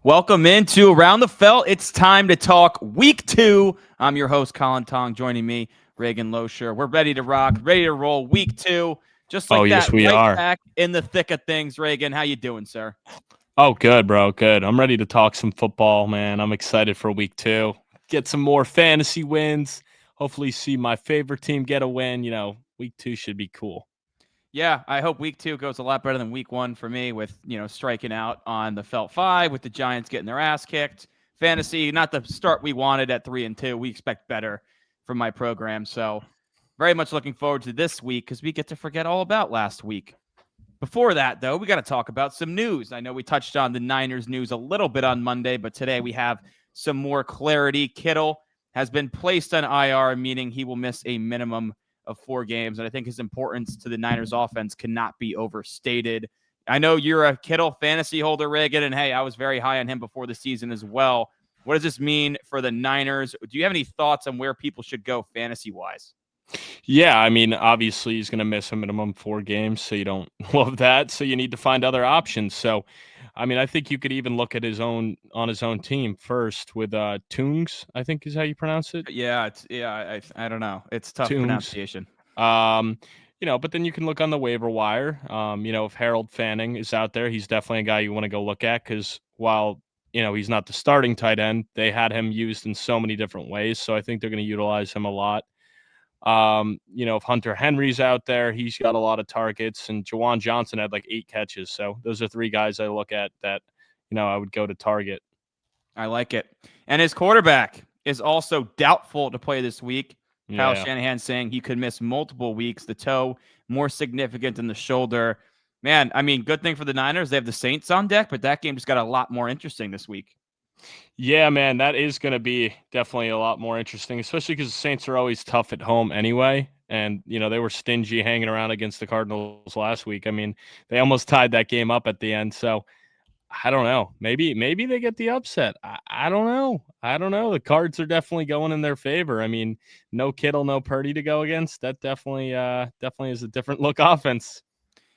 Welcome into Around the Felt. It's time to talk week 2. I'm your host, Colin Tong. Joining me, Reagan Loescher. We're ready to rock, ready to roll week 2. Just like Yes, that, we right are. back in the thick of things. Reagan, how you doing, sir? Oh, good, bro. Good. I'm ready to talk some football, man. I'm excited for week 2. Get some more fantasy wins. Hopefully see my favorite team get a win. Week 2 should be cool. Yeah, I hope week 2 goes a lot better than week 1 for me with, striking out on the Felt 5 with the Giants getting their ass kicked. Fantasy, not the start we wanted at 3-2. We expect better from my program. So very much looking forward to this week because we get to forget all about last week. Before that, though, we got to talk about some news. I know we touched on the Niners news a little bit on Monday, but today we have some more clarity. Kittle has been placed on IR, meaning he will miss a minimum of 4 games. And I think his importance to the Niners offense cannot be overstated. I know you're a Kittle fantasy holder, Reagan, and hey, I was very high on him before the season as well. What does this mean for the Niners? Do you have any thoughts on where people should go fantasy-wise? Yeah, I mean, obviously he's going to miss a minimum 4 games, so you don't love that. So you need to find other options. So, I mean, I think you could even look at his own team first with Tungs, I think is how you pronounce it. Yeah, I don't know. It's tough Tungs. pronunciation. Um, but then you can look on the waiver wire. If Harold Fanning is out there, he's definitely a guy you want to go look at because while he's not the starting tight end, they had him used in so many different ways. So I think they're going to utilize him a lot. If Hunter Henry's out there, he's got a lot of targets, and Juwan Johnson had like 8 catches. So those are 3 guys I look at that, I would go to target. I like it. And his quarterback is also doubtful to play this week. Kyle Yeah. Shanahan saying he could miss multiple weeks. The toe more significant than the shoulder. Man, I mean, good thing for the Niners. They have the Saints on deck, but that game just got a lot more interesting this week. Yeah, man, that is going to be definitely a lot more interesting, especially because the Saints are always tough at home anyway. And, they were stingy hanging around against the Cardinals last week. I mean, they almost tied that game up at the end. So I don't know. Maybe they get the upset. I don't know. I don't know. The cards are definitely going in their favor. I mean, no Kittle, no Purdy to go against. That definitely is a different look offense.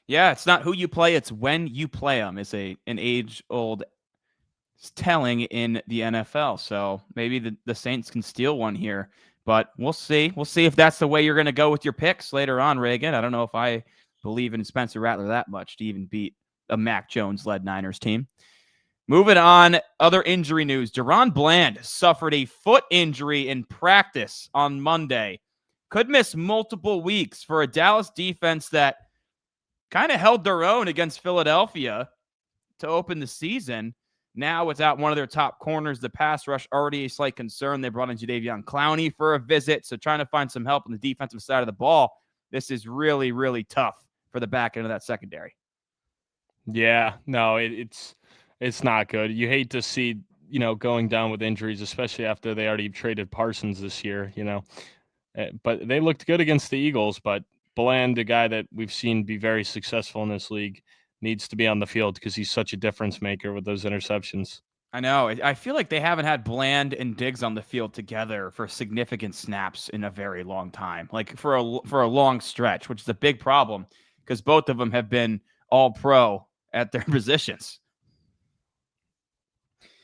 Yeah, it's not who you play, it's when you play them. It's an age-old telling in the NFL. So maybe the Saints can steal one here, but we'll see. We'll see if that's the way you're going to go with your picks later on, Reagan. I don't know if I believe in Spencer Rattler that much to even beat a Mac Jones-led Niners team. Moving on, other injury news. Don Bland suffered a foot injury in practice on Monday. Could miss multiple weeks for a Dallas defense that kind of held their own against Philadelphia to open the season. Now, without one of their top corners, the pass rush already a slight concern. They brought in Jadeveon Clowney for a visit. So trying to find some help on the defensive side of the ball. This is really, really tough for the back end of that secondary. Yeah, no, it's not good. You hate to see, going down with injuries, especially after they already traded Parsons this year, But they looked good against the Eagles, but Bland, a guy that we've seen be very successful in this league, needs to be on the field because he's such a difference maker with those interceptions. I know. I feel like they haven't had Bland and Diggs on the field together for significant snaps in a very long time, like for a long stretch, which is a big problem because both of them have been all pro at their positions.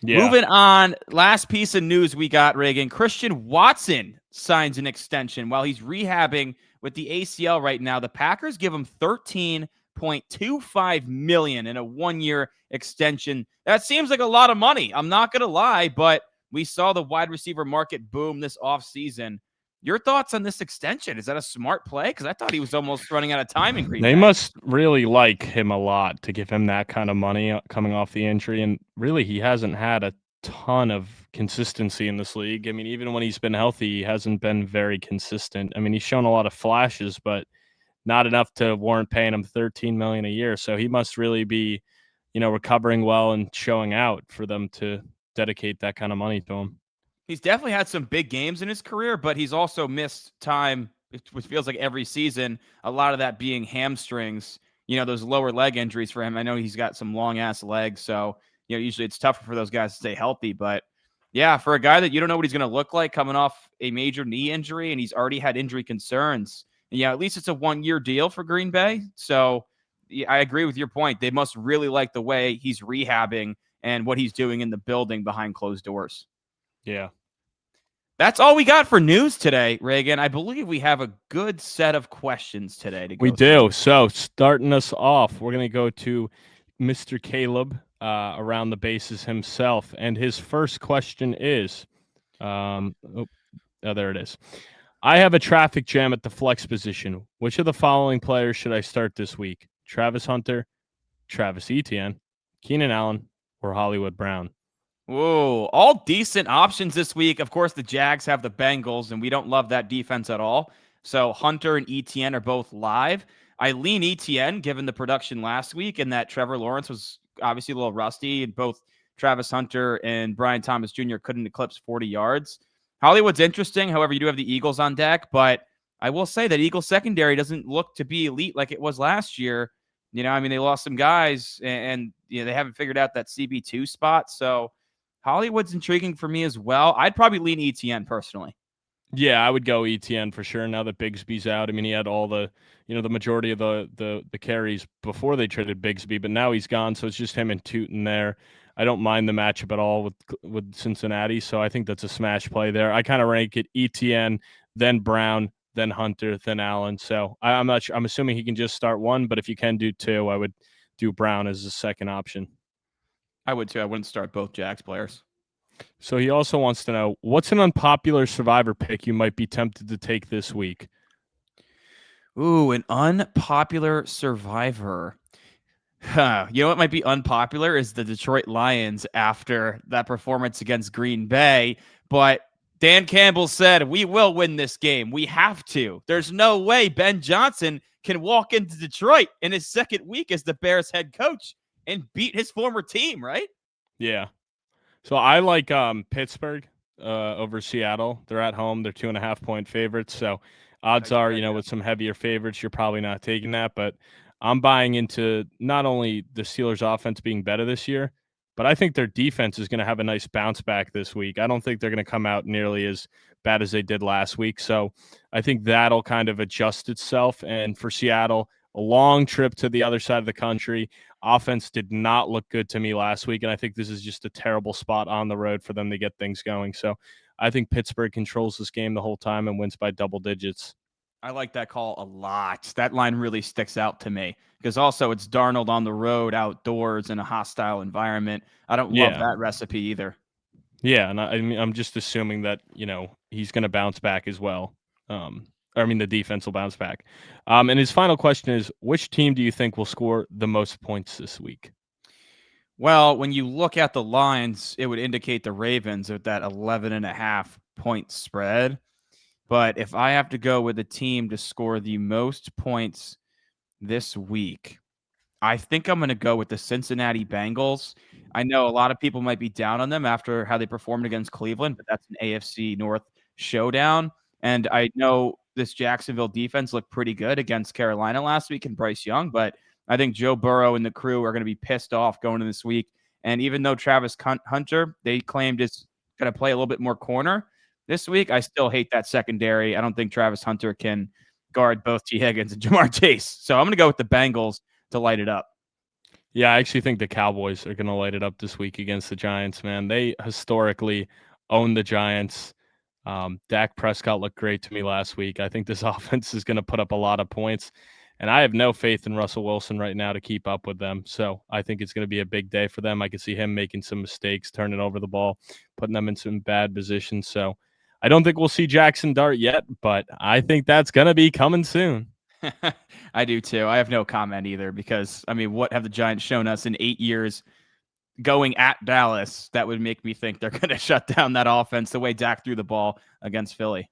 Yeah. Moving on, last piece of news we got, Reagan. Christian Watson signs an extension while he's rehabbing with the ACL right now. The Packers give him $13.25 million in a 1-year extension. That seems like a lot of money. I'm not going to lie, but we saw the wide receiver market boom this offseason. Your thoughts on this extension? Is that a smart play? Because I thought he was almost running out of time in Green Bay. They must really like him a lot to give him that kind of money coming off the injury. And really, he hasn't had a ton of consistency in this league. I mean, even when he's been healthy, he hasn't been very consistent. I mean, he's shown a lot of flashes, but not enough to warrant paying him $13 million a year. So he must really be, recovering well and showing out for them to dedicate that kind of money to him. He's definitely had some big games in his career, but he's also missed time, which feels like every season, a lot of that being hamstrings, those lower leg injuries for him. I know he's got some long ass legs, so, usually it's tougher for those guys to stay healthy, but yeah, for a guy that you don't know what he's going to look like coming off a major knee injury and he's already had injury concerns. And yeah, at least it's a 1-year deal for Green Bay. So yeah, I agree with your point. They must really like the way he's rehabbing and what he's doing in the building behind closed doors. Yeah. That's all we got for news today, Reagan. I believe we have a good set of questions today to go We through. do. So starting us off, we're going to go to Mr. Caleb around the bases himself. And his first question is, there it is. I have a traffic jam at the flex position. Which of the following players should I start this week? Travis Hunter, Travis Etienne, Keenan Allen, or Hollywood Brown? Whoa, all decent options this week. Of course, the Jags have the Bengals, and we don't love that defense at all. So Hunter and Etienne are both live. I lean Etienne given the production last week and that Trevor Lawrence was obviously a little rusty, and both Travis Hunter and Brian Thomas Jr. couldn't eclipse 40 yards. Hollywood's interesting. However, you do have the Eagles on deck, but I will say that Eagles secondary doesn't look to be elite like it was last year. I mean, they lost some guys, and they haven't figured out that CB2 spot. So Hollywood's intriguing for me as well. I'd probably lean Etienne personally. Yeah, I would go Etienne for sure. Now that Bigsby's out, I mean, he had all the majority of the carries before they traded Bigsby, but now he's gone, so it's just him and Tootin there. I don't mind the matchup at all with Cincinnati, so I think that's a smash play there. I kind of rank it Etienne, then Brown, then Hunter, then Allen. So I'm not sure. I'm assuming he can just start one, but if you can do two, I would do Brown as a second option. I would too. I wouldn't start both Jags players. So he also wants to know, what's an unpopular survivor pick you might be tempted to take this week? Ooh, an unpopular survivor. You know what might be unpopular is the Detroit Lions after that performance against Green Bay. But Dan Campbell said, we will win this game. We have to. There's no way Ben Johnson can walk into Detroit in his second week as the Bears head coach and beat his former team, right? Yeah. So I like Pittsburgh over Seattle. They're at home. They're 2.5-point favorites. So odds are, with some heavier favorites, you're probably not taking that. But I'm buying into not only the Steelers' offense being better this year, but I think their defense is going to have a nice bounce back this week. I don't think they're going to come out nearly as bad as they did last week. So I think that'll kind of adjust itself. And for Seattle, a long trip to the other side of the country. Offense did not look good to me last week, and I think this is just a terrible spot on the road for them to get things going. So I think Pittsburgh controls this game the whole time and wins by double digits. I like that call a lot. That line really sticks out to me because also it's Darnold on the road, outdoors, in a hostile environment. I don't love that recipe either. Yeah, and I'm just assuming that, he's going to bounce back as well. The defense will bounce back. And his final question is, which team do you think will score the most points this week? Well, when you look at the lines, it would indicate the Ravens with that 11.5-point spread. But if I have to go with a team to score the most points this week, I think I'm going to go with the Cincinnati Bengals. I know a lot of people might be down on them after how they performed against Cleveland, but that's an AFC North showdown. And I know this Jacksonville defense looked pretty good against Carolina last week and Bryce Young, but I think Joe Burrow and the crew are going to be pissed off going into this week. And even though Travis Hunter, they claimed is going to play a little bit more corner this week, I still hate that secondary. I don't think Travis Hunter can guard both T. Higgins and Jamar Chase. So I'm going to go with the Bengals to light it up. Yeah, I actually think the Cowboys are going to light it up this week against the Giants, man. They historically own the Giants. Dak Prescott looked great to me last week. I think this offense is going to put up a lot of points, and I have no faith in Russell Wilson right now to keep up with them. So I think it's going to be a big day for them. I can see him making some mistakes, turning over the ball, putting them in some bad positions. So I don't think we'll see Jackson Dart yet, but I think that's going to be coming soon. I do too. I have no comment either because, I mean, what have the Giants shown us in 8 years going at Dallas that would make me think they're going to shut down that offense the way Dak threw the ball against Philly?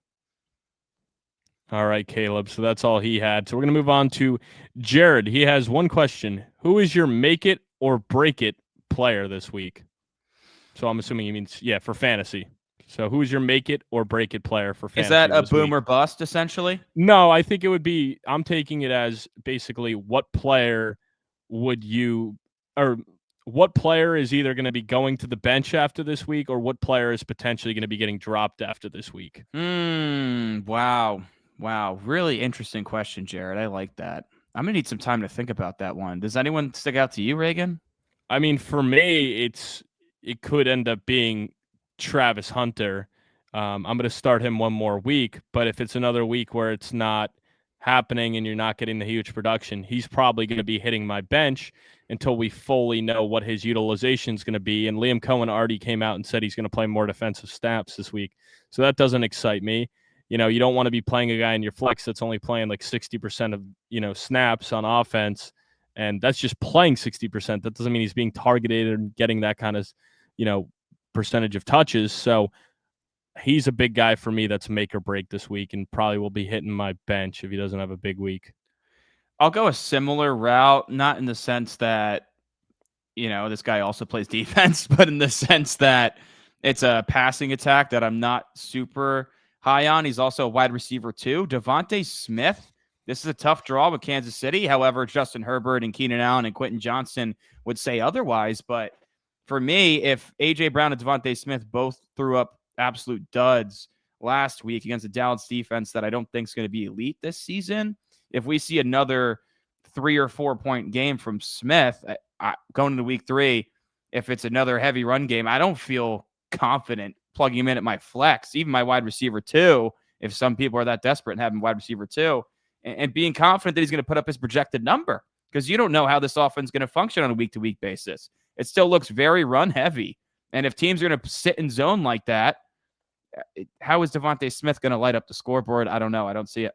All right, Caleb. So that's all he had. So we're going to move on to Jared. He has one question. Who is your make it or break it player this week? So I'm assuming he means, for fantasy. So who is your make it or break it player for fantasy? Is that a boom week? or bust, essentially? No, I think it would be, I'm taking it as basically what player would you, or what player is either going to be going to the bench after this week or what player is potentially going to be getting dropped after this week? Wow. Really interesting question, Jared. I like that. I'm going to need some time to think about that one. Does anyone stick out to you, Reagan? I mean, for me, it could end up being Travis Hunter. I'm going to start him one more week, but if it's another week where it's not happening and you're not getting the huge production, he's probably going to be hitting my bench until we fully know what his utilization is going to be. And Liam Cohen already came out and said he's going to play more defensive snaps this week, so that doesn't excite me. You don't want to be playing a guy in your flex that's only playing like 60% of snaps on offense, and that's just playing 60%. That doesn't mean he's being targeted and getting that kind of percentage of touches. So he's a big guy for me that's make or break this week, and probably will be hitting my bench if he doesn't have a big week. I'll go a similar route, not in the sense that this guy also plays defense, but in the sense that it's a passing attack that I'm not super high on. He's also a wide receiver too. Davante Smith. This is a tough draw with Kansas City. However, Justin Herbert and Keenan Allen and Quentin Johnson would say otherwise. But for me, if A.J. Brown and Davante Smith both threw up absolute duds last week against a Dallas defense that I don't think is going to be elite this season, if we see another 3 or 4 point game from Smith going into week 3, if it's another heavy run game, I don't feel confident plugging him in at my flex, even my wide receiver too, if some people are that desperate and having wide receiver too, and being confident that he's going to put up his projected number, because you don't know how this offense is going to function on a week-to-week basis. It still looks very run heavy. And if teams are going to sit in zone like that, how is Davante Smith going to light up the scoreboard? I don't know. I don't see it.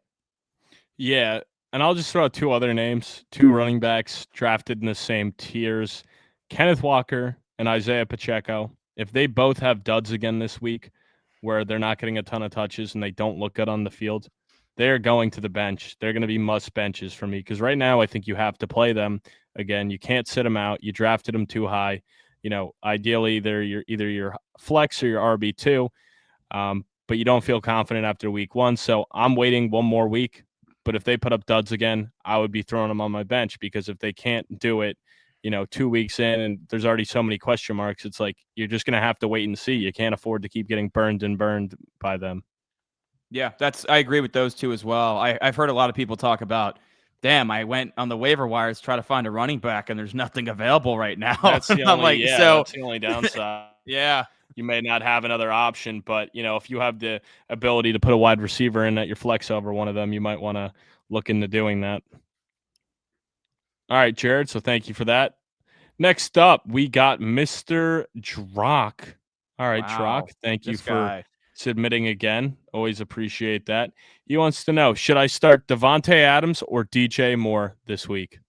Yeah, and I'll just throw out 2 other names, 2 running backs drafted in the same tiers, Kenneth Walker and Isaiah Pacheco. If they both have duds again this week where they're not getting a ton of touches and they don't look good on the field, they're going to the bench. They're going to be must benches for me, because right now I think you have to play them. Again, you can't sit them out. You drafted them too high. Ideally, they're either your flex or your RB2, but you don't feel confident after week 1. So I'm waiting one more week. But if they put up duds again, I would be throwing them on my bench, because if they can't do it, 2 weeks in and there's already so many question marks, it's like you're just going to have to wait and see. You can't afford to keep getting burned by them. Yeah, I agree with those 2 as well. I've heard a lot of people talk about, damn, I went on the waiver wires to try to find a running back and there's nothing available right now. That's the only, that's the only downside. Yeah. You may not have another option, but if you have the ability to put a wide receiver in at your flex over one of them, you might want to look into doing that. All right, Jared. So thank you for that. Next up, we got Mr. Drock. All right, wow. Drock. Thank you for submitting again. Always appreciate that. He wants to know, should I start Davante Adams or DJ Moore this week?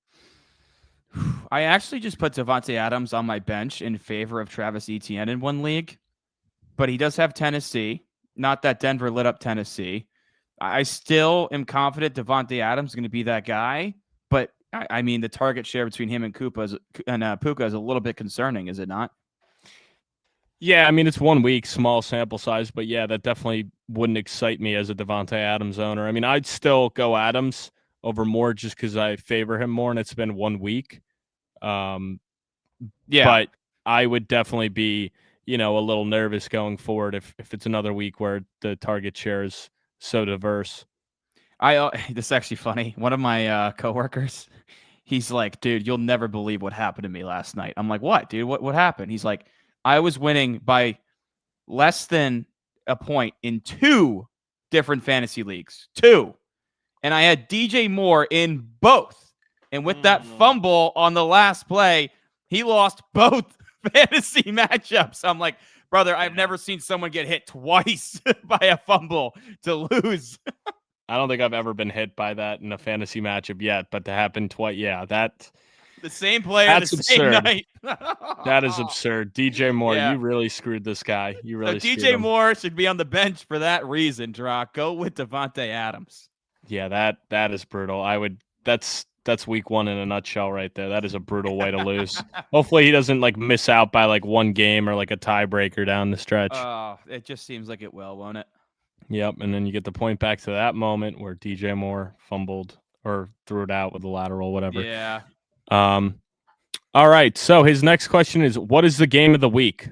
I actually just put Davante Adams on my bench in favor of Travis Etienne in one league, but he does have Tennessee. Not that Denver lit up Tennessee. I still am confident Davante Adams is going to be that guy, but I mean, the target share between him and Puka is a little bit concerning, is it not? Yeah, I mean, it's 1 week, small sample size, but yeah, that definitely wouldn't excite me as a Davante Adams owner. I mean, I'd still go Adams over Moore just because I favor him more, and it's been 1 week. Yeah, but I would definitely be, a little nervous going forward if it's another week where the target share is so diverse. This is actually funny. One of my coworkers, he's like, dude, you'll never believe what happened to me last night. I'm like, what, dude? What happened? He's like, I was winning by less than a point in 2 different fantasy leagues. 2. And I had DJ Moore in both. And with that fumble on the last play, he lost both fantasy matchups. I'm like, brother, I've never seen someone get hit twice by a fumble to lose. I don't think I've ever been hit by that in a fantasy matchup yet, but to happen twice, yeah, the same player, that's the absurd. Same night. That is absurd. DJ Moore, You really screwed this guy. You really screwed him. Moore should be on the bench for that reason, Drock. Go with Davante Adams. Yeah, that is brutal. That's week 1 in a nutshell right there. That is a brutal way to lose. Hopefully he doesn't miss out by 1 game or a tiebreaker down the stretch. Oh, it just seems like it will, won't it? Yep, and then you get the point back to that moment where DJ Moore fumbled or threw it out with a lateral, whatever. Yeah. All right, so his next question is, what is the game of the week?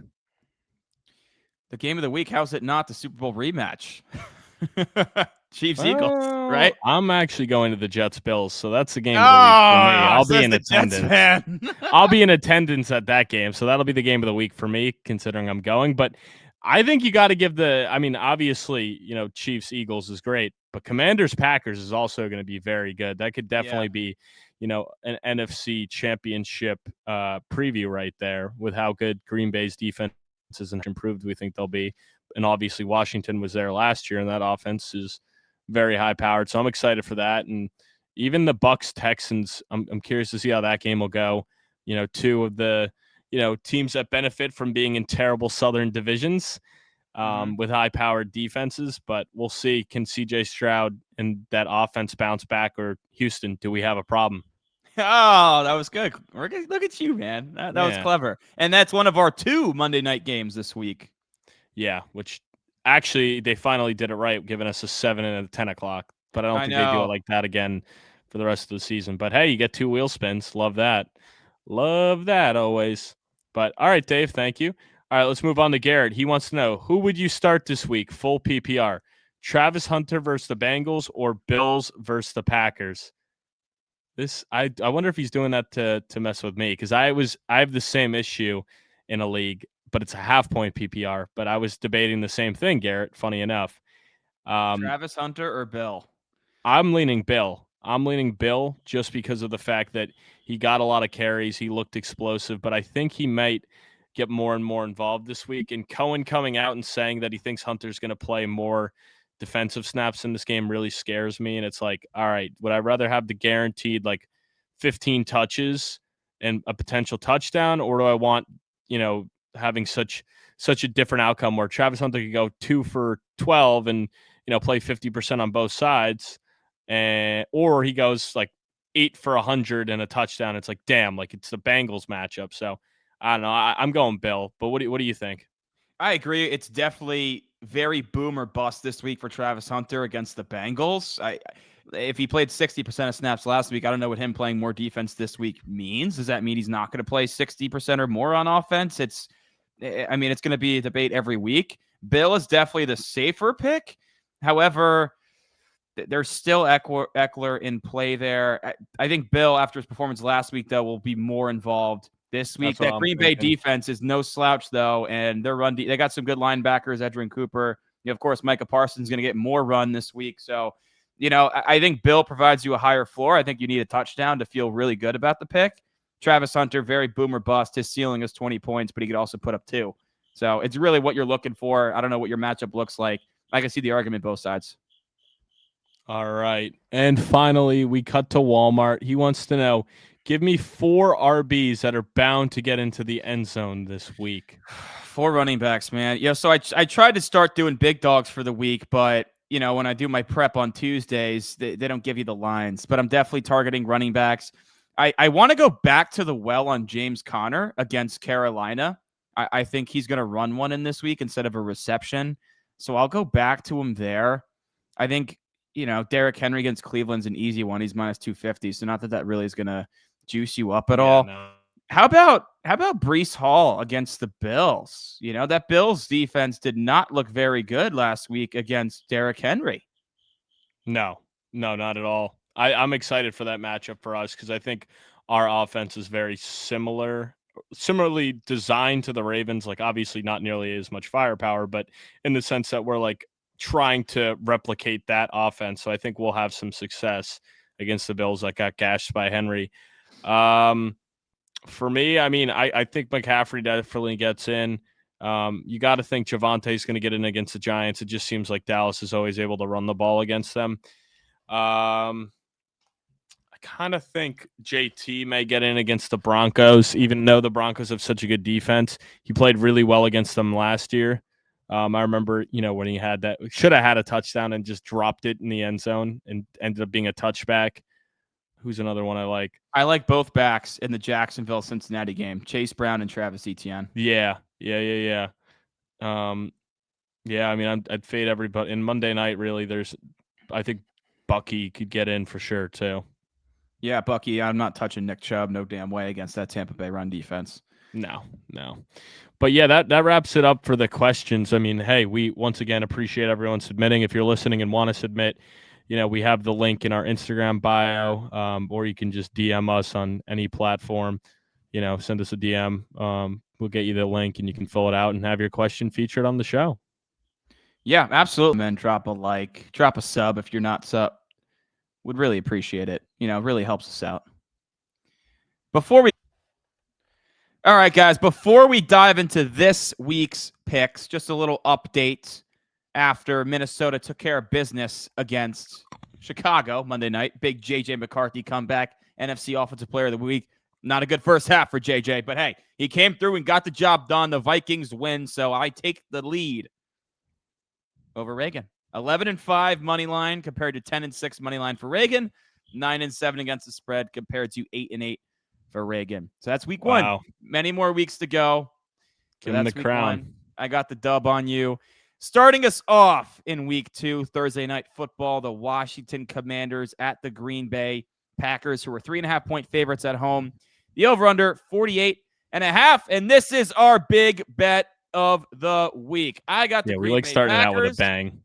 The game of the week, how's it not the Super Bowl rematch? Chiefs Eagles, right? I'm actually going to the Jets Bills, so that's the game of the week for me. Oh, I'll be says in the Jets attendance. fan. I'll be in attendance at that game, so that'll be the game of the week for me, considering I'm going. But I think you got to give obviously, Chiefs Eagles is great, but Commanders Packers is also going to be very good. That could Yeah. definitely be, an NFC Championship preview right there with how good Green Bay's defense is and improved we think they'll be. And obviously, Washington was there last year, and that offense is very high powered. So I'm excited for that. And even the Bucks Texans, I'm curious to see how that game will go. Two of the teams that benefit from being in terrible Southern divisions with high powered defenses. But we'll see. Can CJ Stroud and that offense bounce back, or Houston? Do we have a problem? Oh, that was good. Look at you, man. That was Yeah. clever. And that's one of our 2 Monday night games this week. Yeah, which actually they finally did it right, giving us a 7 and a 10 o'clock. But I don't I think they do it know. like that again for the rest of the season. But hey, you get 2 wheel spins. Love that. Love that always. But all right, Dave, thank you. All right, let's move on to Garrett. He wants to know, who would you start this week, full PPR? Travis Hunter versus the Bengals or Bills versus the Packers? I wonder if he's doing that to mess with me, because I have the same issue in a league, but it's a half point PPR. But I was debating the same thing, Garrett. Funny enough, Travis Hunter or Bill? I'm leaning Bill. I'm leaning Bill just because of the fact that he got a lot of carries. He looked explosive, but I think he might get more and more involved this week. And Cohen coming out and saying that he thinks Hunter's going to play more defensive snaps in this game really scares me. And it's like, all right, would I rather have the guaranteed like 15 touches and a potential touchdown, or do I want, having such a different outcome where Travis Hunter could go 2 for 12 and play 50% on both sides, or he goes like 8 for 100 and a touchdown. It's like, damn, like it's the Bengals matchup. So I don't know. I'm going Bill, but what do you think? I agree. It's definitely very boom or bust this week for Travis Hunter against the Bengals. If he played 60% of snaps last week, I don't know what him playing more defense this week means. Does that mean he's not going to play 60% or more on offense? It's going to be a debate every week. Bill is definitely the safer pick. However, there's still Eckler in play there. I think Bill, after his performance last week, though, will be more involved this week. That's what That I'm Green Bay thinking. defense is no slouch, though, and their run they got some good linebackers, Edrin Cooper. Of course, Micah Parsons is going to get more run this week. So, I think Bill provides you a higher floor. I think you need a touchdown to feel really good about the pick. Travis Hunter, very boomer bust. His ceiling is 20 points, but he could also put up 2. So it's really what you're looking for. I don't know what your matchup looks like. I can see the argument both sides. All right. And finally, we cut to Walmart. He wants to know, give me 4 RBs that are bound to get into the end zone this week. 4 running backs, man. So I tried to start doing big dogs for the week, but when I do my prep on Tuesdays, they don't give you the lines. But I'm definitely targeting running backs. I want to go back to the well on James Conner against Carolina. I think he's going to run one in this week instead of a reception. So I'll go back to him there. I think, Derrick Henry against Cleveland's an easy one. He's minus 250. So not that really is going to juice you up at all. No. How about Breece Hall against the Bills? That Bills defense did not look very good last week against Derrick Henry. No, not at all. I'm excited for that matchup for us because I think our offense is very similarly designed to the Ravens. Like, obviously not nearly as much firepower, but in the sense that we're like trying to replicate that offense. So I think we'll have some success against the Bills that got gashed by Henry. For me, I think McCaffrey definitely gets in. You got to think Javante's going to get in against the Giants. It just seems like Dallas is always able to run the ball against them. I kind of think JT may get in against the Broncos, even though the Broncos have such a good defense. He played really well against them last year. I remember, when he had that, should have had a touchdown and just dropped it in the end zone and ended up being a touchback. Who's another one I like? I like both backs in the Jacksonville-Cincinnati game, Chase Brown and Travis Etienne. Yeah. I'd fade everybody. In Monday night, really, I think Bucky could get in for sure, too. Yeah, Bucky, I'm not touching Nick Chubb no damn way against that Tampa Bay run defense. No. But yeah, that wraps it up for the questions. I mean, hey, we once again appreciate everyone submitting. If you're listening and want to submit, we have the link in our Instagram bio, or you can just DM us on any platform. Send us a DM. We'll get you the link and you can fill it out and have your question featured on the show. Yeah, absolutely, man. Drop a like, drop a sub if you're not sub. Would really appreciate it. It really helps us out. All right, guys, before we dive into this week's picks, just a little update after Minnesota took care of business against Chicago Monday night. Big J.J. McCarthy comeback, NFC Offensive Player of the Week. Not a good first half for J.J., but hey, he came through and got the job done. The Vikings win, so I take the lead over Reagan. 11-5 money line compared to 10-6 money line for Reagan. 9-7 against the spread compared to 8-8 for Reagan. So that's week one. Many more weeks to go. Give him the crown. I got the dub on you. Starting us off in week 2, Thursday night football, the Washington Commanders at the Green Bay Packers, who were 3.5-point favorites at home. The over-under 48.5, and this is our big bet of the week. I got the Green Bay Packers. We like starting out with a bang.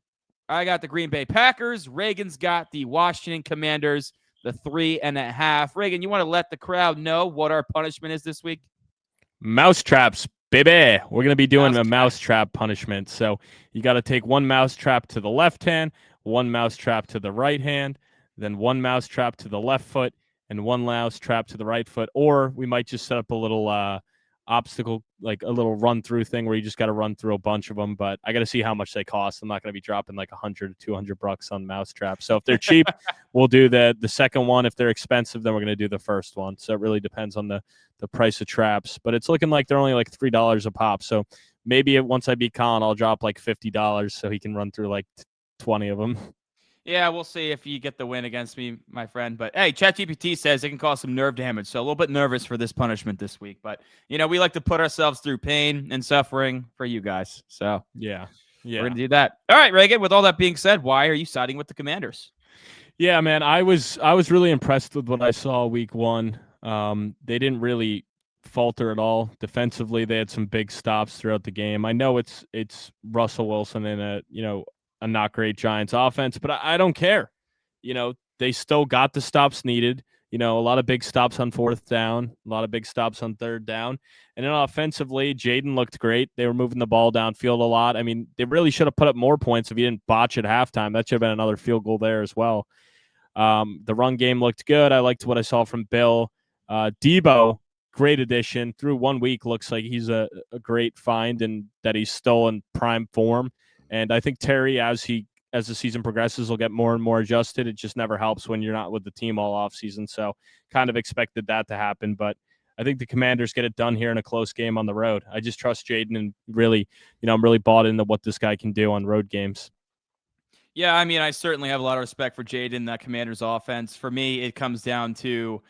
I got the Green Bay Packers. Reagan's got the Washington Commanders, the 3.5. Reagan, you want to let the crowd know what our punishment is this week? Mousetraps, baby. We're going to be doing a mousetrap punishment. So you got to take one mousetrap to the left hand, one mousetrap to the right hand, then one mousetrap to the left foot, and one mousetrap to the right foot. Or we might just set up a little obstacle, like a little run-through thing where you just got to run through a bunch of them. But I got to see how much they cost. I'm not going to be dropping like $100 to $200 on mousetraps. So if they're cheap, we'll do the second one. If they're expensive, then we're going to do the first one. So it really depends on the price of traps. But it's looking like they're only like $3 a pop. So maybe once I beat Colin, I'll drop like $50 so he can run through like 20 of them. Yeah, we'll see if you get the win against me, my friend. But hey, ChatGPT says it can cause some nerve damage. So a little bit nervous for this punishment this week. But, we like to put ourselves through pain and suffering for you guys. So yeah. We're going to do that. All right, Reagan, with all that being said, why are you siding with the Commanders? Yeah, man, I was really impressed with what I saw week 1. They didn't really falter at all. Defensively, they had some big stops throughout the game. I know it's Russell Wilson in a not great Giants offense, but I don't care. They still got the stops needed. A lot of big stops on 4th down, a lot of big stops on 3rd down. And then offensively, Jaden looked great. They were moving the ball downfield a lot. I mean, they really should have put up more points if he didn't botch at halftime. That should have been another field goal there as well. The run game looked good. I liked what I saw from Bill. Debo, great addition. Through 1 week, looks like he's a great find and that he's still in prime form. And I think Terry, as the season progresses, will get more and more adjusted. It just never helps when you're not with the team all offseason. So kind of expected that to happen. But I think the Commanders get it done here in a close game on the road. I just trust Jaden and really, I'm really bought into what this guy can do on road games. Yeah, I mean, I certainly have a lot of respect for Jaden, that Commanders offense. For me, it comes down to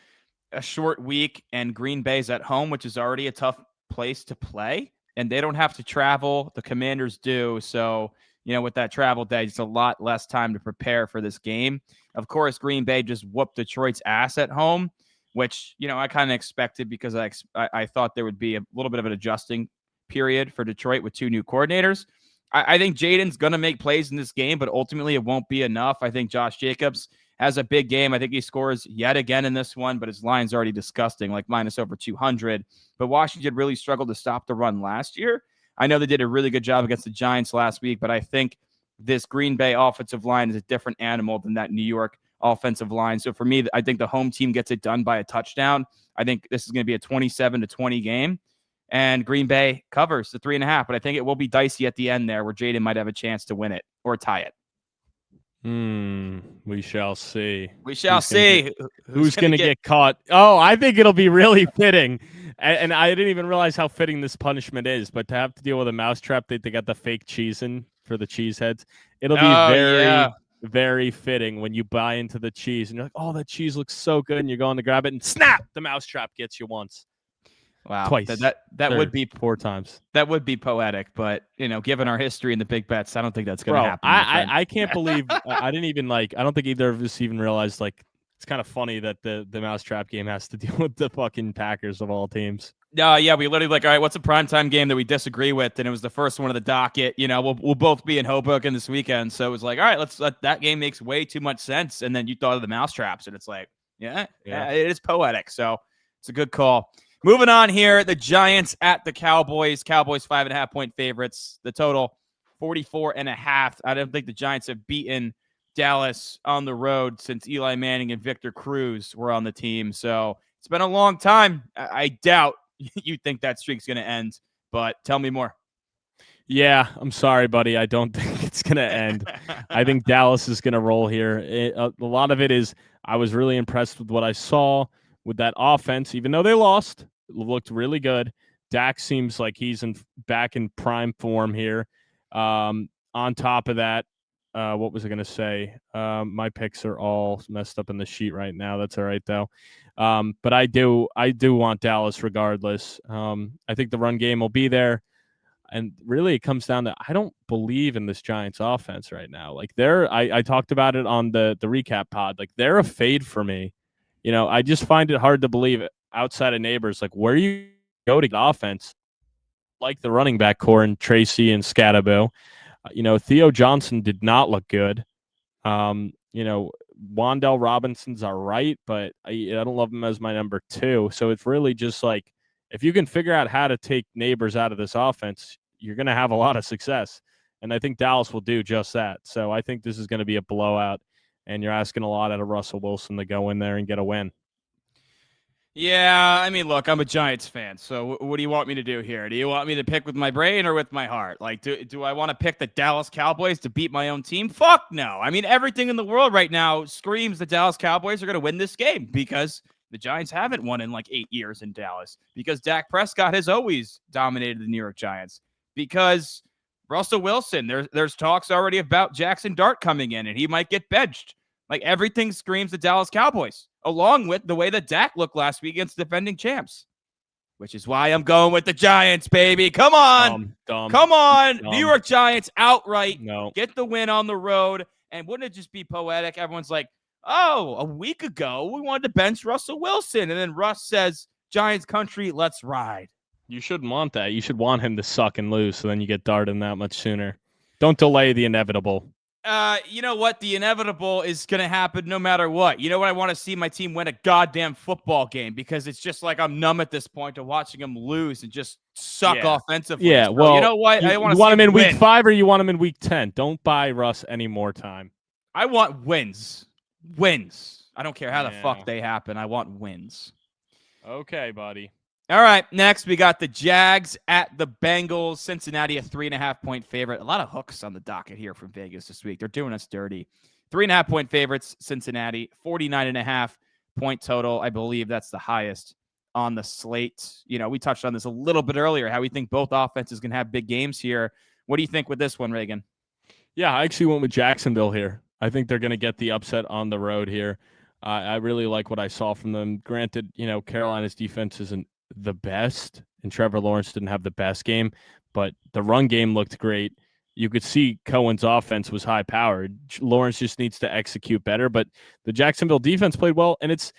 a short week and Green Bay's at home, which is already a tough place to play. And they don't have to travel. The Commanders do. So, with that travel day, it's a lot less time to prepare for this game. Of course, Green Bay just whooped Detroit's ass at home, which, I kind of expected because I thought there would be a little bit of an adjusting period for Detroit with 2 new coordinators. I think Jaden's going to make plays in this game, but ultimately it won't be enough. I think Josh Jacobs has a big game. I think he scores yet again in this one, but his line's already disgusting, like minus over 200. But Washington really struggled to stop the run last year. I know they did a really good job against the Giants last week, but I think this Green Bay offensive line is a different animal than that New York offensive line. So for me, I think the home team gets it done by a touchdown. I think this is going to be a 27-20 game, and Green Bay covers the 3.5. But I think it will be dicey at the end there, where Jaden might have a chance to win it or tie it. We shall see. We shall see. Who's going to get caught? Oh, I think it'll be really fitting. And I didn't even realize how fitting this punishment is, but to have to deal with a mousetrap, they got the fake cheese in for the cheese heads. It'll be very fitting when you buy into the cheese and you're like, oh, that cheese looks so good. And you're going to grab it and snap, the mousetrap gets you once. Wow. Twice. That would be 4 times. That would be poetic, but given our history in the big bets, I don't think that's going to happen. I can't believe I didn't even I don't think either of us even realized It's kind of funny that the Mousetrap game has to deal with the fucking Packers of all teams. Yeah, we literally like, all right, what's a primetime game that we disagree with? And it was the first one of the docket. We'll both be in Hoboken this weekend. So it was like, all right, let's let that game makes way too much sense. And then you thought of the Mousetraps, and it's like, yeah, it is poetic. So it's a good call. Moving on here, the Giants at the Cowboys. Cowboys 5.5-point favorites. The total 44.5. I don't think the Giants have beaten Dallas on the road since Eli Manning and Victor Cruz were on the team. So it's been a long time. I doubt you think that streak's going to end, but tell me more. Yeah, I'm sorry, buddy. I don't think it's going to end. I think Dallas is going to roll here. A lot of it is I was really impressed with what I saw with that offense, even though they lost. It looked really good. Dak seems like he's back in prime form here. On top of that, what was I going to say? My picks are all messed up in the sheet right now. That's all right, though. But I do want Dallas regardless. I think the run game will be there. And really, it comes down to I don't believe in this Giants offense right now. Like I talked about it on the recap pod. Like they're a fade for me. I just find it hard to believe it outside of Neighbors. Like where you go to get offense, like the running back core and Tracy and Scatabo. Theo Johnson did not look good. Wan'Dale Robinson's all right, but I don't love him as my number 2. So it's really just like if you can figure out how to take Neighbors out of this offense, you're going to have a lot of success. And I think Dallas will do just that. So I think this is going to be a blowout, and you're asking a lot out of Russell Wilson to go in there and get a win. Yeah, I mean, look, I'm a Giants fan, so what do you want me to do here? Do you want me to pick with my brain or with my heart? Like, do I want to pick the Dallas Cowboys to beat my own team? Fuck no. I mean, everything in the world right now screams the Dallas Cowboys are going to win this game because the Giants haven't won in like 8 years in Dallas, because Dak Prescott has always dominated the New York Giants, because Russell Wilson, there's talks already about Jackson Dart coming in and he might get benched. Like everything screams the Dallas Cowboys, along with the way that Dak looked last week against defending champs, which is why I'm going with the Giants, baby. Come on. Come on. New York Giants outright. No. Get the win on the road. And wouldn't it just be poetic? Everyone's like, oh, a week ago, we wanted to bench Russell Wilson. And then Russ says, Giants country, let's ride. You shouldn't want that. You should want him to suck and lose, so then you get darted that much sooner. Don't delay the inevitable. You know what? The inevitable is going to happen no matter what. You know what? I want to see my team win a goddamn football game, because it's just like I'm numb at this point to watching them lose and just suck offensively. Yeah, so, well, you know what? I want him in week 5 or you want him in week 10. Don't buy Russ any more time. I want wins. Wins. I don't care how the fuck they happen. I want wins. Okay, buddy. All right, next we got the Jags at the Bengals. Cincinnati, a 3.5-point favorite. A lot of hooks on the docket here from Vegas this week. They're doing us dirty. 3.5-point favorites, Cincinnati. 49.5-point total. I believe that's the highest on the slate. We touched on this a little bit earlier, how we think both offenses can have big games here. What do you think with this one, Reagan? Yeah, I actually went with Jacksonville here. I think they're going to get the upset on the road here. I really like what I saw from them. Granted, Carolina's defense isn't the best, and Trevor Lawrence didn't have the best game, but the run game looked great. You could see Cohen's offense was high powered. Lawrence just needs to execute better, but the Jacksonville defense played well, and it's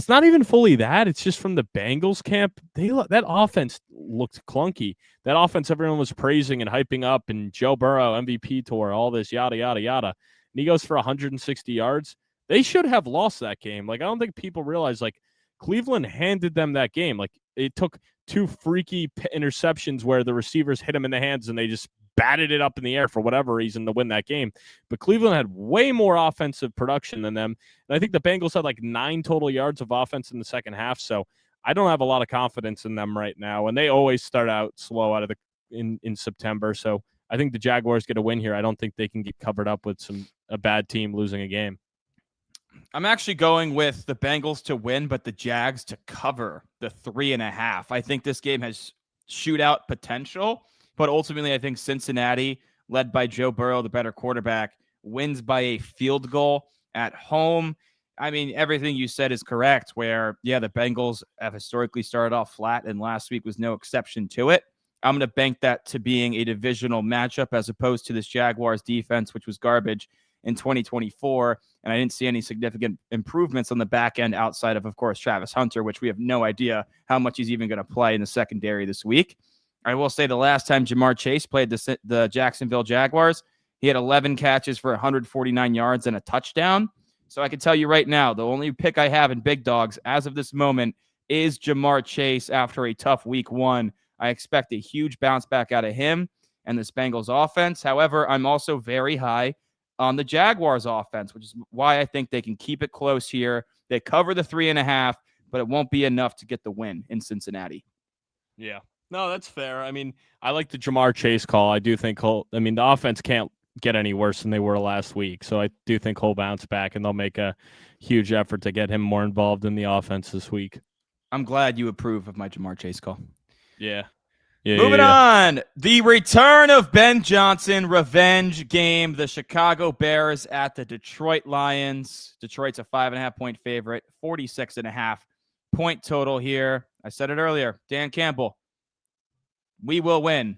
not even fully that. It's just from the Bengals camp. That offense looked clunky. That offense everyone was praising and hyping up, and Joe Burrow MVP tour, all this yada yada yada, and he goes for 160 yards. They should have lost that game. Like, I don't think people realize, like, Cleveland handed them that game. Like, it took 2 freaky interceptions where the receivers hit them in the hands and they just batted it up in the air for whatever reason to win that game. But Cleveland had way more offensive production than them. And I think the Bengals had like 9 total yards of offense in the second half. So I don't have a lot of confidence in them right now. And they always start out slow out of in September. So I think the Jaguars get a win here. I don't think they can get covered up with a bad team losing a game. I'm actually going with the Bengals to win, but the Jags to cover the 3.5. I think this game has shootout potential, but ultimately I think Cincinnati, led by Joe Burrow, the better quarterback, wins by a field goal at home. I mean, everything you said is correct, where, the Bengals have historically started off flat, and last week was no exception to it. I'm going to bank that to being a divisional matchup as opposed to this Jaguars defense, which was garbage in 2024, and I didn't see any significant improvements on the back end outside of course, Travis Hunter, which we have no idea how much he's even going to play in the secondary this week. I will say the last time Jamar Chase played the Jacksonville Jaguars, he had 11 catches for 149 yards and a touchdown. So I can tell you right now, the only pick I have in big dogs as of this moment is Jamar Chase after a tough week one. I expect a huge bounce back out of him and this Bengals offense. However, I'm also very high on the Jaguars offense, which is why I think they can keep it close here. They cover the 3.5, but it won't be enough to get the win in Cincinnati. Yeah. No, that's fair. I mean, I like the Jamar Chase call. I do think the offense can't get any worse than they were last week. So I do think he'll bounce back and they'll make a huge effort to get him more involved in the offense this week. I'm glad you approve of my Jamar Chase call. Yeah. Moving on, the return of Ben Johnson revenge game. The Chicago Bears at the Detroit Lions. Detroit's a 5.5-point favorite, 46.5-point total here. I said it earlier, Dan Campbell, we will win.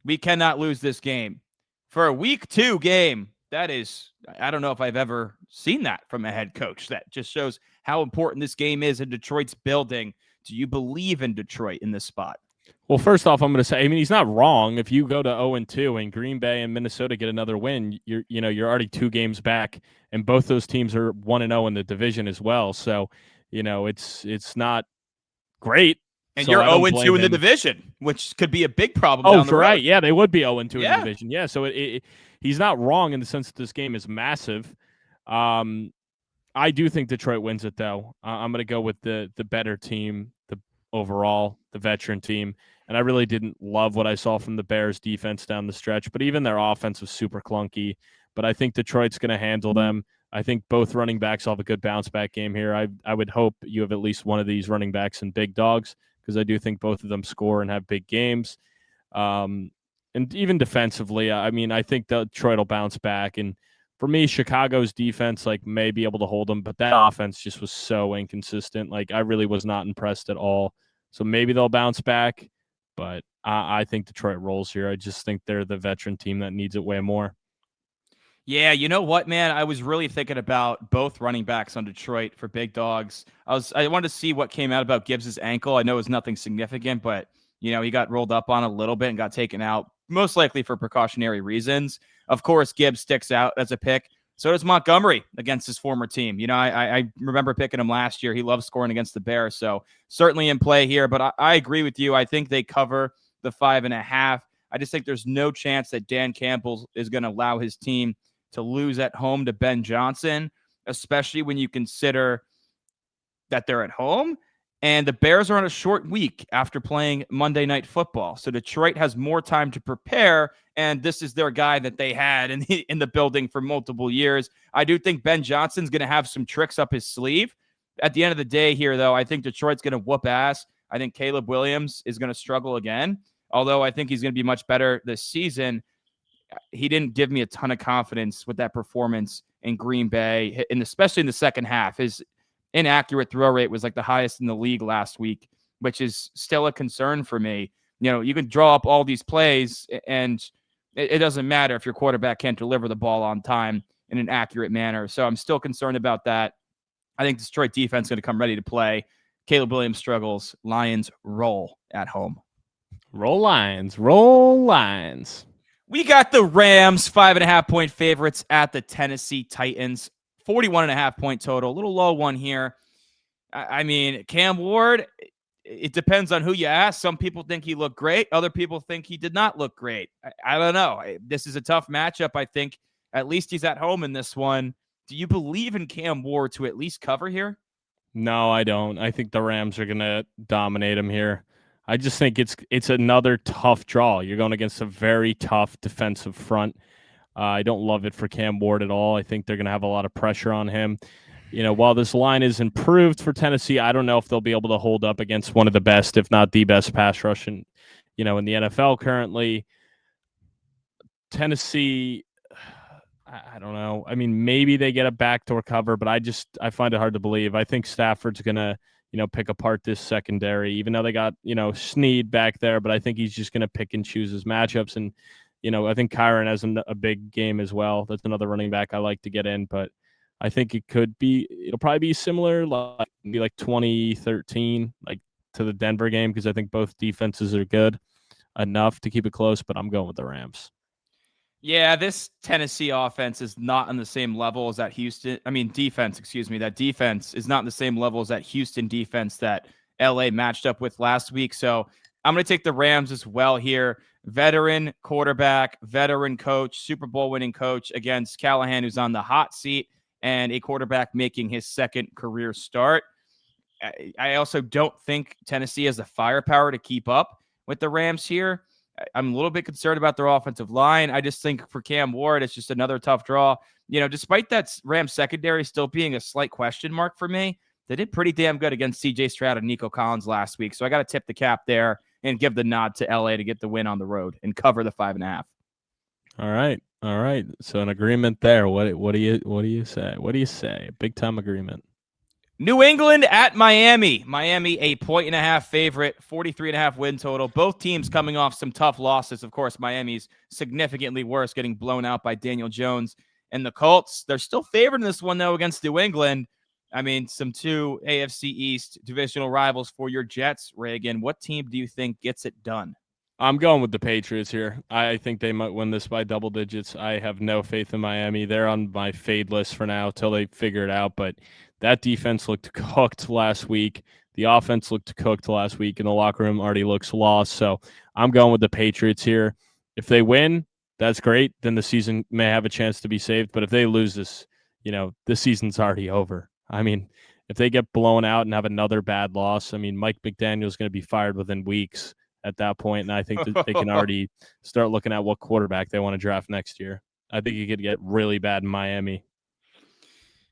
We cannot lose this game. For a week 2 game, that is, I don't know if I've ever seen that from a head coach. That just shows how important this game is in Detroit's building. Do you believe in Detroit in this spot? Well, first off, I'm going to say, I mean, he's not wrong. If you go to 0-2 and Green Bay and Minnesota get another win, you're already 2 games back, and both those teams are 1-0 in the division as well. So, it's not great. And so you're 0-2 in the division, which could be a big problem down the road. Right. Yeah, they would be 0-2 in the division. Yeah, so he's not wrong in the sense that this game is massive. I do think Detroit wins it, though. I'm going to go with the better team, the veteran team. And I really didn't love what I saw from the Bears defense down the stretch, but even their offense was super clunky. But I think Detroit's going to handle them. I think both running backs will have a good bounce back game here. I would hope you have at least one of these running backs in big dogs, because I do think both of them score and have big games. And even defensively, I mean, I think Detroit will bounce back. And for me, Chicago's defense may be able to hold them, but that offense just was so inconsistent. I really was not impressed at all. So maybe they'll bounce back, but I think Detroit rolls here. I just think they're the veteran team that needs it way more. Yeah, you know what, man? I was really thinking about both running backs on Detroit for big dogs. I wanted to see what came out about Gibbs' ankle. I know it was nothing significant, but he got rolled up on a little bit and got taken out, most likely for precautionary reasons. Of course, Gibbs sticks out as a pick. So does Montgomery against his former team. I remember picking him last year. He loves scoring against the Bears, so certainly in play here. But I agree with you. I think they cover the 5.5. I just think there's no chance that Dan Campbell is going to allow his team to lose at home to Ben Johnson, especially when you consider that they're at home. And the Bears are on a short week after playing Monday Night Football. So Detroit has more time to prepare, and this is their guy that they had in the building for multiple years. I do think Ben Johnson's going to have some tricks up his sleeve. At the end of the day here, though, I think Detroit's going to whoop ass. I think Caleb Williams is going to struggle again, although I think he's going to be much better this season. He didn't give me a ton of confidence with that performance in Green Bay, and especially in the second half. His inaccurate throw rate was the highest in the league last week, which is still a concern for me. You can draw up all these plays, and it doesn't matter if your quarterback can't deliver the ball on time in an accurate manner. So I'm still concerned about that. I think Detroit defense is going to come ready to play. Caleb Williams struggles. Lions roll at home. Roll Lions. Roll Lions. We got the Rams 5.5-point favorites at the Tennessee Titans. 41.5-point total. A little low one here. I mean, Cam Ward, it depends on who you ask. Some people think he looked great. Other people think he did not look great. I don't know. This is a tough matchup, I think. At least he's at home in this one. Do you believe in Cam Ward to at least cover here? No, I don't. I think the Rams are going to dominate him here. I just think it's another tough draw. You're going against a very tough defensive front. I don't love it for Cam Ward at all. I think they're going to have a lot of pressure on him. While this line is improved for Tennessee, I don't know if they'll be able to hold up against one of the best, if not the best pass rush in the NFL currently. Tennessee, I don't know. I mean, maybe they get a backdoor cover, but I find it hard to believe. I think Stafford's going to, pick apart this secondary, even though they got, Snead back there, but I think he's just going to pick and choose his matchups. And, I think Kyron has a big game as well. That's another running back I like to get in, but I think it'll probably be similar, like maybe like 2013, like to the Denver game, because I think both defenses are good enough to keep it close, but I'm going with the Rams. Yeah, this Tennessee offense is not on the same level as that defense, excuse me. That defense is not on the same level as that Houston defense that LA matched up with last week. So I'm going to take the Rams as well here. Veteran quarterback, veteran coach, Super Bowl winning coach against Callahan, who's on the hot seat, and a quarterback making his second career start. I also don't think Tennessee has the firepower to keep up with the Rams here. I'm a little bit concerned about their offensive line. I just think for Cam Ward, it's just another tough draw. Despite that Rams secondary still being a slight question mark for me, they did pretty damn good against CJ Stroud and Nico Collins last week. So I got to tip the cap there and give the nod to LA to get the win on the road and cover the 5.5. All right. So an agreement there. What do you say? What do you say? Big time agreement. New England at Miami. Miami, a 1.5 favorite, 43.5 win total. Both teams coming off some tough losses. Of course, Miami's significantly worse, getting blown out by Daniel Jones and the Colts. They're still favored in this one, though, against New England. I mean, some two AFC East divisional rivals for your Jets, Reagan. What team do you think gets it done? I'm going with the Patriots here. I think they might win this by double digits. I have no faith in Miami. They're on my fade list for now till they figure it out. But that defense looked cooked last week. The offense looked cooked last week, and the locker room already looks lost. So I'm going with the Patriots here. If they win, that's great. Then the season may have a chance to be saved. But if they lose this, the season's already over. I mean, if they get blown out and have another bad loss, I mean, Mike McDaniel's going to be fired within weeks at that point, and I think that they can already start looking at what quarterback they want to draft next year. I think you could get really bad in Miami.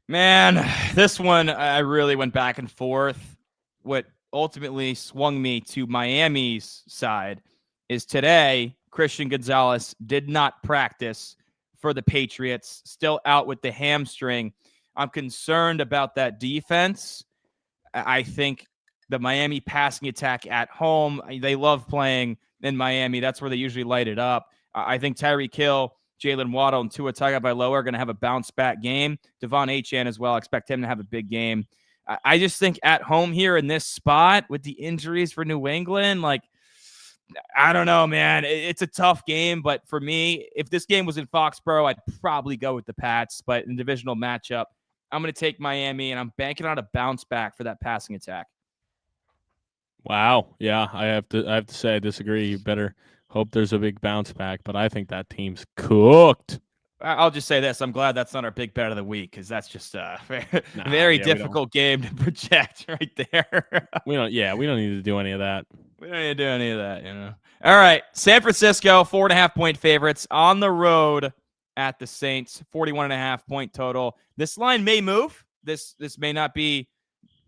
Man, this one I really went back and forth. What ultimately swung me to Miami's side is today Christian Gonzalez did not practice for the Patriots, still out with the hamstring. I'm concerned about that defense. I think the Miami passing attack at home, they love playing in Miami. That's where they usually light it up. I think Tyreek Hill, Jalen Waddle, and Tua Tagovailoa are going to have a bounce-back game. Devon Etienne as well. I expect him to have a big game. I just think at home here in this spot with the injuries for New England, I don't know, man. It's a tough game, but for me, if this game was in Foxborough, I'd probably go with the Pats. But in divisional matchup, I'm going to take Miami, and I'm banking on a bounce back for that passing attack. Wow. Yeah, I have to say I disagree. You better hope there's a big bounce back, but I think that team's cooked. I'll just say this. I'm glad that's not our big bet of the week because that's just a very difficult game to project right there. we don't need to do any of that. We don't need to do any of that, All right. San Francisco, 4.5-point favorites on the road at the Saints, 41.5 point total. This line may move. This may not be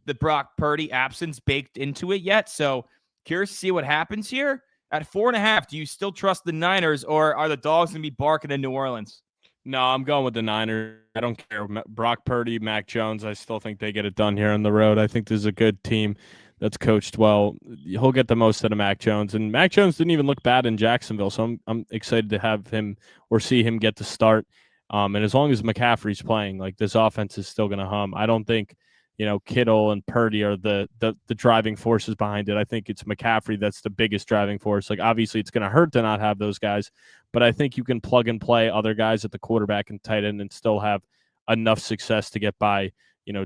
the Brock Purdy absence baked into it yet. So curious to see what happens here. At 4.5, do you still trust the Niners, or are the dogs going to be barking in New Orleans? No, I'm going with the Niners. I don't care. Brock Purdy, Mac Jones, I still think they get it done here on the road. I think this is a good team that's coached well. He'll get the most out of Mac Jones. And Mac Jones didn't even look bad in Jacksonville, so I'm excited to have him or see him get the start. And as long as McCaffrey's playing, this offense is still going to hum. I don't think Kittle and Purdy are the driving forces behind it. I think it's McCaffrey that's the biggest driving force. Obviously, it's going to hurt to not have those guys, but I think you can plug and play other guys at the quarterback and tight end and still have enough success to get by,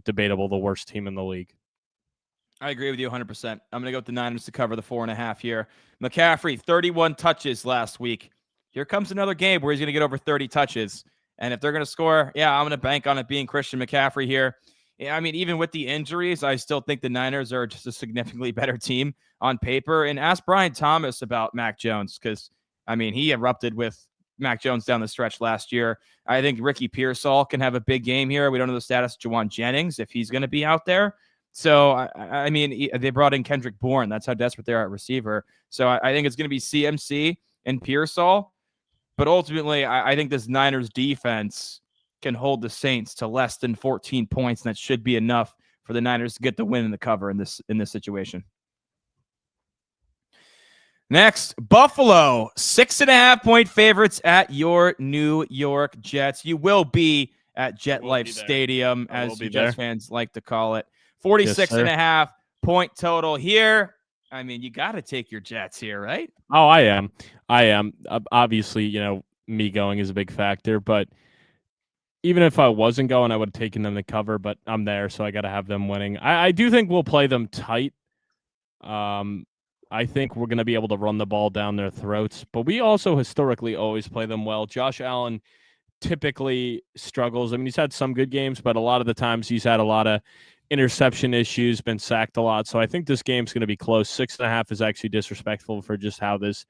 debatable the worst team in the league. I agree with you 100%. I'm going to go with the Niners to cover the 4.5 here. McCaffrey, 31 touches last week. Here comes another game where he's going to get over 30 touches. And if they're going to score, I'm going to bank on it being Christian McCaffrey here. Yeah, I mean, even with the injuries, I still think the Niners are just a significantly better team on paper. And ask Brian Thomas about Mac Jones because, I mean, he erupted with Mac Jones down the stretch last year. I think Ricky Pearsall can have a big game here. We don't know the status of Juwan Jennings, if he's going to be out there. So, I mean, they brought in Kendrick Bourne. That's how desperate they are at receiver. So I think it's going to be CMC and Pearsall. But ultimately, I think this Niners defense can hold the Saints to less than 14 points, and that should be enough for the Niners to get the win in the cover in this situation. Next, Buffalo, 6.5-point favorites at your New York Jets. You will be at JetLife Stadium, as you Jets fans like to call it. 46.5-point total here. I mean, you got to take your Jets here, right? Oh, I am. Obviously, me going is a big factor, but even if I wasn't going, I would have taken them to cover, but I'm there, so I got to have them winning. I do think we'll play them tight. I think we're going to be able to run the ball down their throats, but we also historically always play them well. Josh Allen typically struggles. I mean, he's had some good games, but a lot of the times he's had a lot of interception issues, been sacked a lot. So I think this game's going to be close. 6.5 is actually disrespectful for just how this,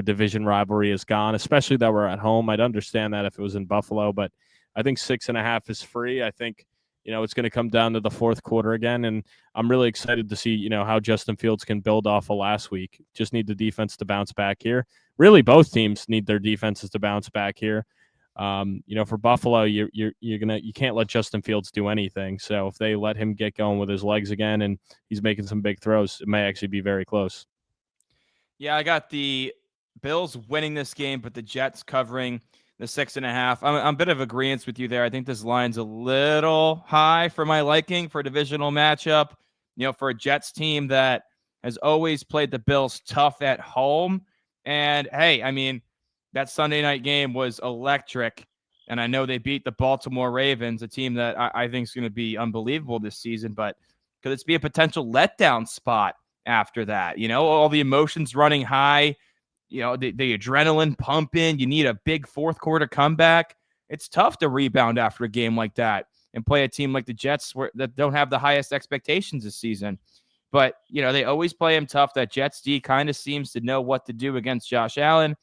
division rivalry has gone, especially that we're at home. I'd understand that if it was in Buffalo, but I think 6.5 is free. I think, it's going to come down to the fourth quarter again. And I'm really excited to see, how Justin Fields can build off of last week. Just need the defense to bounce back here. Really, both teams need their defenses to bounce back here. For Buffalo, you can't let Justin Fields do anything. So if they let him get going with his legs again and he's making some big throws, it may actually be very close. Yeah, I got the Bills winning this game, but the Jets covering the 6.5. I'm a bit of agreement with you there. I think this line's a little high for my liking for a divisional matchup. For a Jets team that has always played the Bills tough at home. And hey, I mean, that Sunday night game was electric. And I know they beat the Baltimore Ravens, a team that I think is going to be unbelievable this season. But could this be a potential letdown spot after that? All the emotions running high. The adrenaline pumping. You need a big fourth quarter comeback. It's tough to rebound after a game like that and play a team like the Jets that don't have the highest expectations this season. But, they always play him tough. That Jets D kind of seems to know what to do against Josh Allen.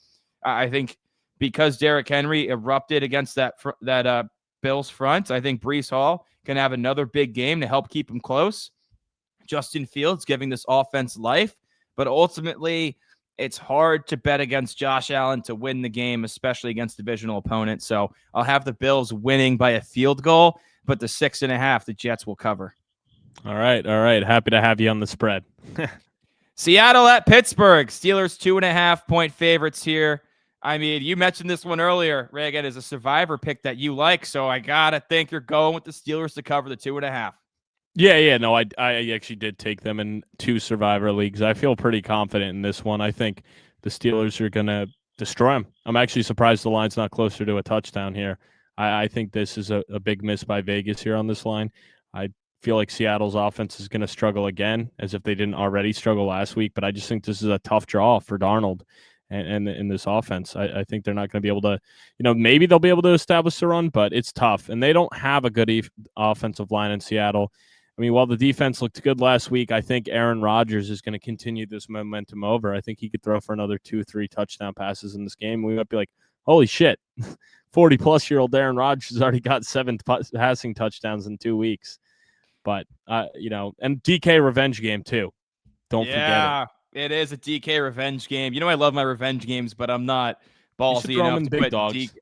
I think because Derrick Henry erupted against that Bills front, I think Breece Hall can have another big game to help keep him close. Justin Fields giving this offense life. But ultimately, it's hard to bet against Josh Allen to win the game, especially against divisional opponents. So I'll have the Bills winning by a field goal, but the 6.5, the Jets will cover. All right. Happy to have you on the spread. Seattle at Pittsburgh. Steelers 2.5-point favorites here. I mean, you mentioned this one earlier, Reagan, as a survivor pick that you like. So I got to think you're going with the Steelers to cover the 2.5. Yeah. No, I actually did take them in 2 survivor leagues. I feel pretty confident in this one. I think the Steelers are going to destroy them. I'm actually surprised the line's not closer to a touchdown here. I think this is a big miss by Vegas here on this line. I feel like Seattle's offense is going to struggle again, as if they didn't already struggle last week. But I just think this is a tough draw for Darnold and in this offense. I think they're not going to be able to, maybe they'll be able to establish the run, but it's tough. And they don't have a good offensive line in Seattle. I mean, while the defense looked good last week, I think Aaron Rodgers is going to continue this momentum over. I think he could throw for another 2-3 touchdown passes in this game. We might be like, holy shit, 40-plus-year-old Aaron Rodgers has already got 7 passing touchdowns in 2 weeks. But, and DK revenge game, too. Don't forget it. Yeah, it is a DK revenge game. I love my revenge games, but I'm not ballsy enough to put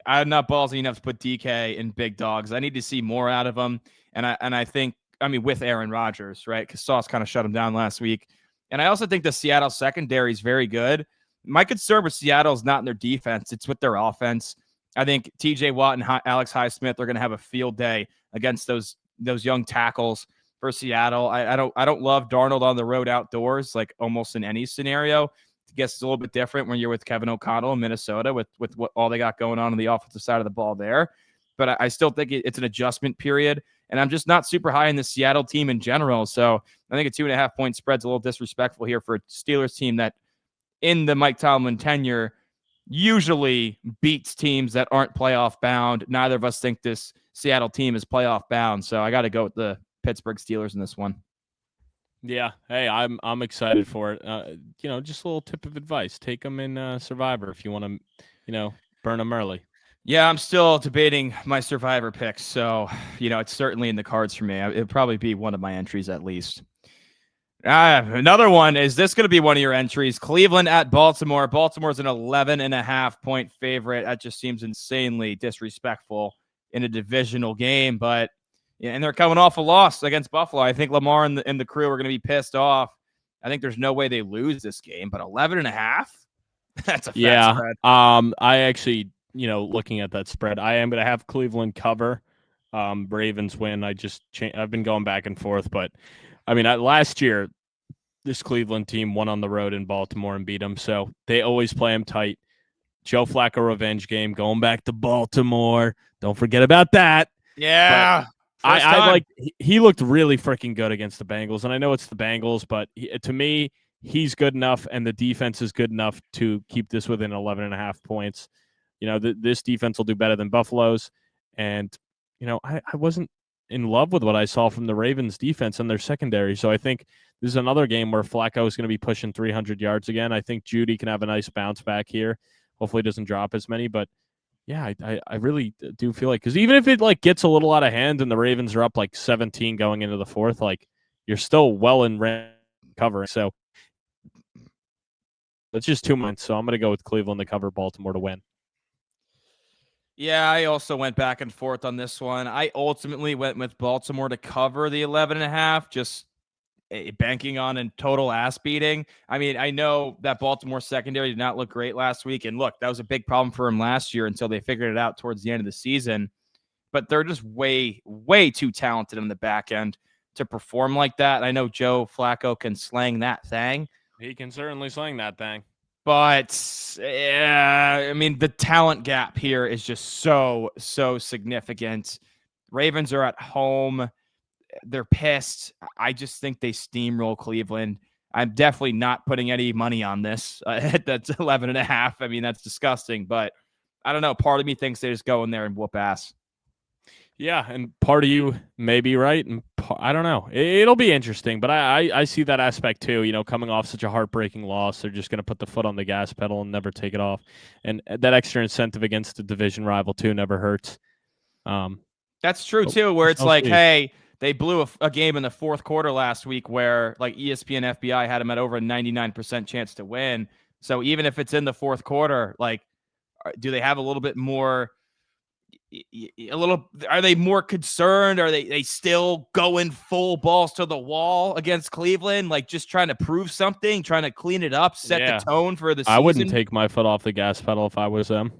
I'm not ballsy enough to put DK in big dogs. I need to see more out of him. And I think, with Aaron Rodgers, right? Because Sauce kind of shut him down last week. And I also think the Seattle secondary is very good. My concern with Seattle is not in their defense. It's with their offense. I think TJ Watt and Alex Highsmith are going to have a field day against those young tackles for Seattle. I don't love Darnold on the road outdoors, like almost in any scenario. It gets a little bit different when you're with Kevin O'Connell in Minnesota with what all they got going on the offensive side of the ball there. But I still think it's an adjustment period. And I'm just not super high in the Seattle team in general. So I think a 2.5-point spread's a little disrespectful here for a Steelers team that in the Mike Tomlin tenure usually beats teams that aren't playoff bound. Neither of us think this Seattle team is playoff bound. So I got to go with the Pittsburgh Steelers in this one. Yeah. Hey, I'm excited for it. Just a little tip of advice. Take them in Survivor if you want to, burn them early. Yeah, I'm still debating my survivor picks. So, it's certainly in the cards for me. It'll probably be one of my entries at least. Another one. Is this going to be one of your entries? Cleveland at Baltimore. Baltimore's an 11.5-point favorite. That just seems insanely disrespectful in a divisional game. But, and they're coming off a loss against Buffalo. I think Lamar and the crew are going to be pissed off. I think there's no way they lose this game, but 11.5? That's a fat Yeah. spread. I actually, looking at that spread, I am going to have Cleveland cover. Ravens win. I've been going back and forth, but I mean, last year, this Cleveland team won on the road in Baltimore and beat them. So they always play them tight. Joe Flacco revenge game, going back to Baltimore. Don't forget about that. Yeah. But I like he looked really freaking good against the Bengals, and I know it's the Bengals, but to me, he's good enough, and the defense is good enough to keep this within 11.5 points. This defense will do better than Buffalo's, and I wasn't in love with what I saw from the Ravens defense and their secondary. So I think this is another game where Flacco is going to be pushing 300 yards again. I think Judy can have a nice bounce back here. Hopefully it doesn't drop as many, but yeah, I really do feel like, because even if it gets a little out of hand and the Ravens are up 17 going into the fourth, you're still well in cover. So that's just 2 months. So I'm going to go with Cleveland to cover, Baltimore to win. Yeah, I also went back and forth on this one. I ultimately went with Baltimore to cover the 11.5, just banking on a total ass beating. I mean, I know that Baltimore secondary did not look great last week. And look, that was a big problem for him last year until they figured it out towards the end of the season. But they're just way, way too talented in the back end to perform like that. I know Joe Flacco can slang that thing. He can certainly slang that thing. But yeah, I mean, the talent gap here is just so significant. Ravens are at home. They're pissed. I just think they steamroll Cleveland. I'm definitely not putting any money on this. That's 11.5. I mean, that's disgusting, but I don't know. Part of me thinks they just go in there and whoop ass. Yeah, and part of you may be right, and I don't know. It'll be interesting, but I see that aspect too. Coming off such a heartbreaking loss, they're just going to put the foot on the gas pedal and never take it off. And that extra incentive against the division rival too never hurts. That's true too, where it's hey, they blew a game in the fourth quarter last week where ESPN FBI had them at over a 99% chance to win. So even if it's in the fourth quarter, do they have a little bit more? Are they more concerned? Are they still going full balls to the wall against Cleveland? Just trying to prove something, trying to clean it up, set the tone for the season? I wouldn't take my foot off the gas pedal if I was them.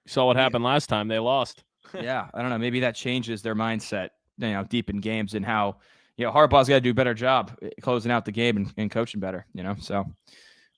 You saw what happened last time. They lost. Yeah. I don't know. Maybe that changes their mindset, deep in games, and how, Harbaugh's got to do a better job closing out the game and coaching better, so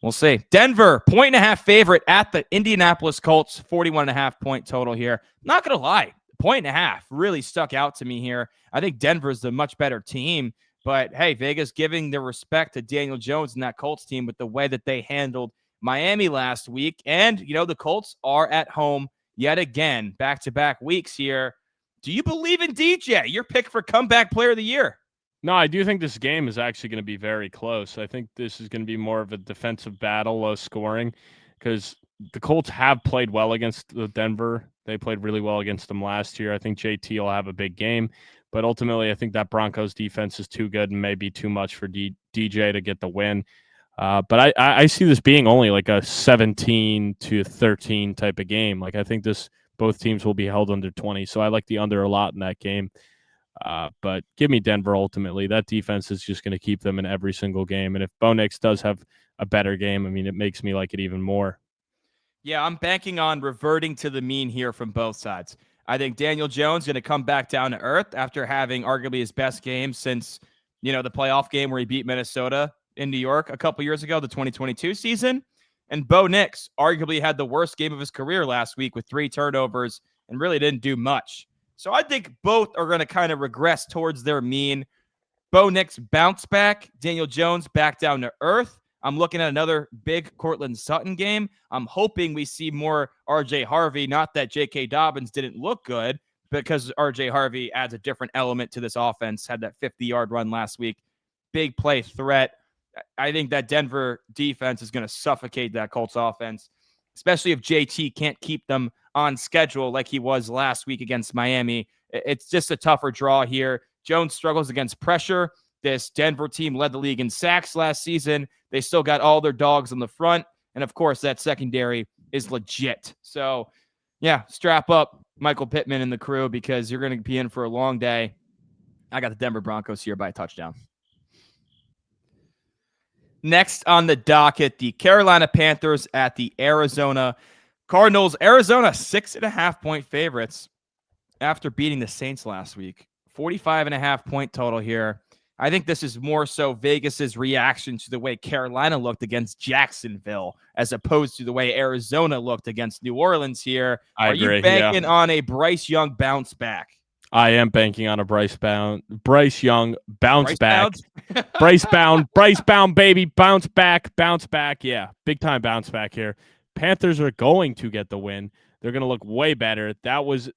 we'll see. Denver, 1.5 favorite at the Indianapolis Colts, 41.5 point total here. Not going to lie, 1.5 really stuck out to me here. I think Denver's the much better team, but hey, Vegas giving their respect to Daniel Jones and that Colts team with the way that they handled Miami last week. And, the Colts are at home yet again, back-to-back weeks here. Do you believe in DJ? Your pick for comeback player of the year. No, I do think this game is actually going to be very close. I think this is going to be more of a defensive battle, low scoring, because the Colts have played well against the Denver. They played really well against them last year. I think JT will have a big game, but ultimately I think that Broncos defense is too good and maybe too much for DJ to get the win. But I see this being only a 17-13 type of game. I think both teams will be held under 20, so I like the under a lot in that game. But give me Denver ultimately. That defense is just going to keep them in every single game. And if Bo Nix does have a better game, I mean, it makes me like it even more. Yeah, I'm banking on reverting to the mean here from both sides. I think Daniel Jones is going to come back down to earth after having arguably his best game since, the playoff game where he beat Minnesota in New York a couple years ago, the 2022 season. And Bo Nix arguably had the worst game of his career last week with 3 turnovers and really didn't do much. So I think both are going to kind of regress towards their mean. Bo Nix bounce back. Daniel Jones back down to earth. I'm looking at another big Cortland Sutton game. I'm hoping we see more RJ Harvey. Not that J.K. Dobbins didn't look good, because RJ Harvey adds a different element to this offense. Had that 50-yard run last week. Big play threat. I think that Denver defense is going to suffocate that Colts offense, especially if JT can't keep them on schedule like he was last week against Miami. It's just a tougher draw here. Jones struggles against pressure. This Denver team led the league in sacks last season. They still got all their dogs on the front. And, of course, that secondary is legit. So, yeah, strap up, Michael Pittman and the crew, because you're going to be in for a long day. I got the Denver Broncos here by a touchdown. Next on the docket, the Carolina Panthers at the Arizona Cardinals. Arizona 6.5-point favorites after beating the Saints last week. 45.5-point total here. I think this is more so Vegas's reaction to the way Carolina looked against Jacksonville as opposed to the way Arizona looked against New Orleans here. I Are agree. you banking on a Bryce Young bounce back? I am banking on a Bryce Young bounce back. Bryce Bound, baby, bounce back. Yeah, big time bounce back here. Panthers are going to get the win. They're going to look way better. That was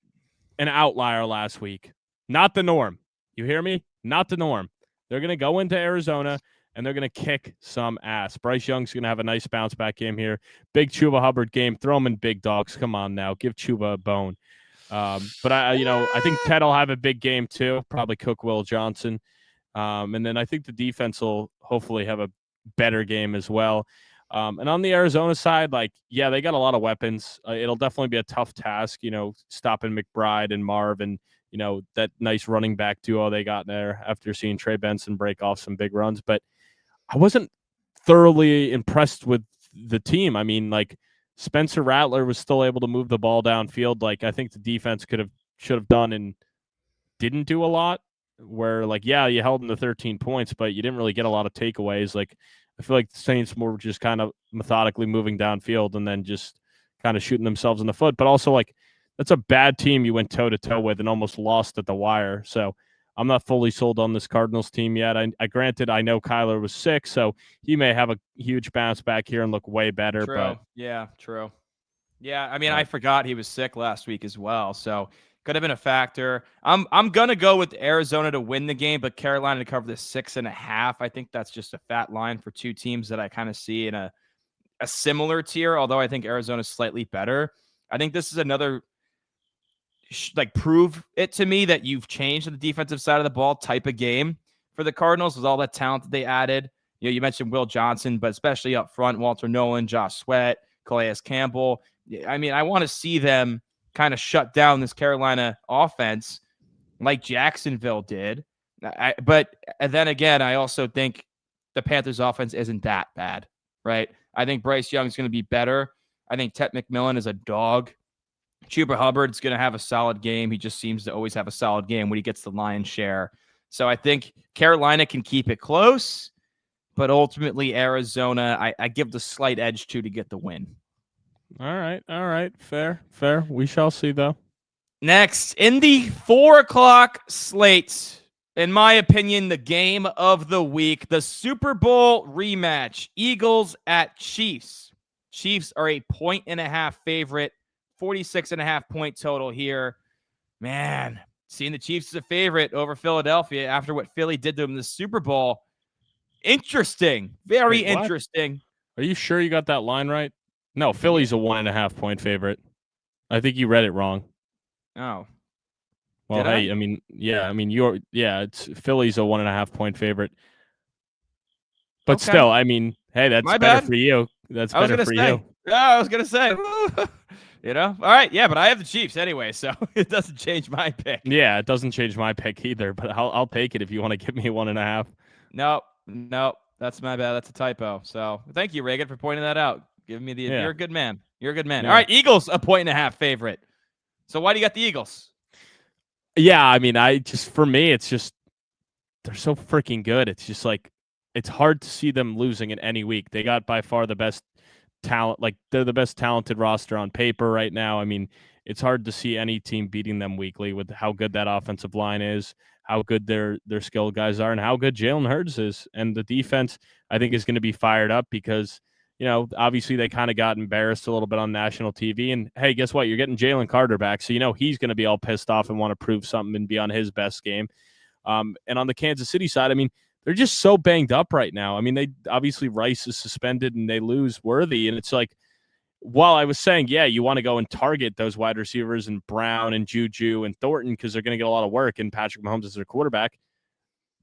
an outlier last week. Not the norm. You hear me? Not the norm. They're going to go into Arizona, and they're going to kick some ass. Bryce Young's going to have a nice bounce back game here. Big Chuba Hubbard game. Throw him in big dogs. Come on now. Give Chuba a bone. But I think Ted will have a big game too. Probably cook Will Johnson. And then I think the defense will hopefully have a better game as well. And on the Arizona side, they got a lot of weapons. It'll definitely be a tough task, stopping McBride and Marv and, that nice running back duo they got there after seeing Trey Benson break off some big runs. But I wasn't thoroughly impressed with the team. I mean, Spencer Rattler was still able to move the ball downfield. I think the defense should have done and didn't do a lot. Where you held them to 13 points, but you didn't really get a lot of takeaways. I feel like the Saints were just kind of methodically moving downfield and then just kind of shooting themselves in the foot. But also that's a bad team you went toe to toe with and almost lost at the wire. So I'm not fully sold on this Cardinals team yet. Granted, I know Kyler was sick, so he may have a huge bounce back here and look way better. True. But yeah, true. Yeah, I mean, I forgot he was sick last week as well, so could have been a factor. I'm gonna go with Arizona to win the game, but Carolina to cover the 6.5. I think that's just a fat line for two teams that I kind of see in a similar tier. Although I think Arizona's slightly better. I think this is another prove it to me that you've changed the defensive side of the ball type of game for the Cardinals with all that talent that they added. You mentioned Will Johnson, but especially up front, Walter Nolan, Josh Sweat, Calais Campbell. I mean, I want to see them kind of shut down this Carolina offense like Jacksonville did. But then again, I also think the Panthers offense isn't that bad, right? I think Bryce Young's going to be better. I think Ted McMillan is a dog. Chuba Hubbard's going to have a solid game. He just seems to always have a solid game when he gets the lion's share. So I think Carolina can keep it close, but ultimately Arizona, I give the slight edge to get the win. All right. Fair. We shall see, though. Next, in the 4:00 slate, in my opinion, the game of the week, the Super Bowl rematch, Eagles at Chiefs. Chiefs are a 1.5 favorite, 46.5-point total here. Man, seeing the Chiefs as a favorite over Philadelphia after what Philly did to them in the Super Bowl. Interesting. Very interesting. Are you sure you got that line right? No, Philly's a 1.5-point favorite. I think you read it wrong. Oh. Well, hey, it's Philly's a 1.5-point favorite. But still, hey, that's better for you. That's better for you. Yeah, I was gonna say. All right, yeah, but I have the Chiefs anyway, so it doesn't change my pick. Yeah, it doesn't change my pick either, but I'll take it if you want to give me 1.5. Nope, that's my bad. That's a typo. So thank you, Reagan, for pointing that out. Giving me you're a good man. You're a good man. Yeah. All right, Eagles a 1.5 favorite. So why do you got the Eagles? Yeah, for me, it's just they're so freaking good. It's just it's hard to see them losing in any week. They got by far the best talent. They're the best talented roster on paper right now. It's hard to see any team beating them weekly with how good that offensive line is, how good their skilled guys are, and how good Jalen Hurts is. And the defense, I think, is going to be fired up because, obviously they kind of got embarrassed a little bit on national TV. And, hey, guess what? You're getting Jalen Carter back, so he's going to be all pissed off and want to prove something and be on his best game. And on the Kansas City side, they're just so banged up right now. They obviously Rice is suspended and they lose Worthy. And it's while I was saying, yeah, you want to go and target those wide receivers and Brown and Juju and Thornton because they're going to get a lot of work and Patrick Mahomes is their quarterback.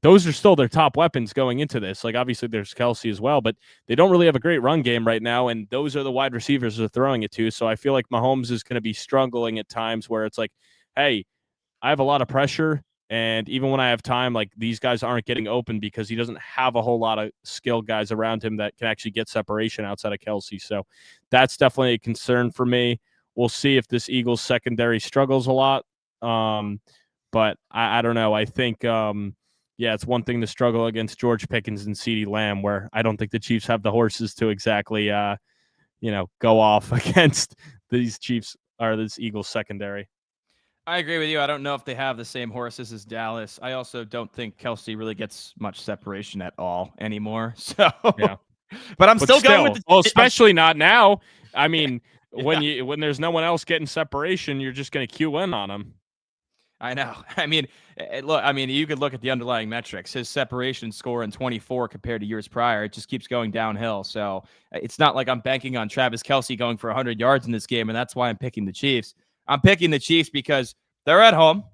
Those are still their top weapons going into this. Obviously there's Kelsey as well, but they don't really have a great run game right now. And those are the wide receivers they're throwing it to. So I feel like Mahomes is going to be struggling at times where it's hey, I have a lot of pressure And even when I have time, like these guys aren't getting open because he doesn't have a whole lot of skilled guys around him that can actually get separation outside of Kelce. So that's definitely a concern for me. We'll see if this Eagles secondary struggles a lot. But I don't know. I think, it's one thing to struggle against George Pickens and CeeDee Lamb, where I don't think the Chiefs have the horses to exactly, go off against these Chiefs or this Eagles secondary. I agree with you. I don't know if they have the same horses as Dallas. I also don't think Kelce really gets much separation at all anymore. So, Yeah. but I'm But still going with the. well, especially not now. I mean, Yeah. when there's no one else getting separation, you're just going to cue in on him. I know. I mean, look. I mean, you could look at the underlying metrics. His separation score in 24 compared to years prior, it just keeps going downhill. So it's not like I'm banking on Travis Kelce going for 100 yards in this game, and that's why I'm picking the Chiefs. I'm picking the Chiefs because they're at home.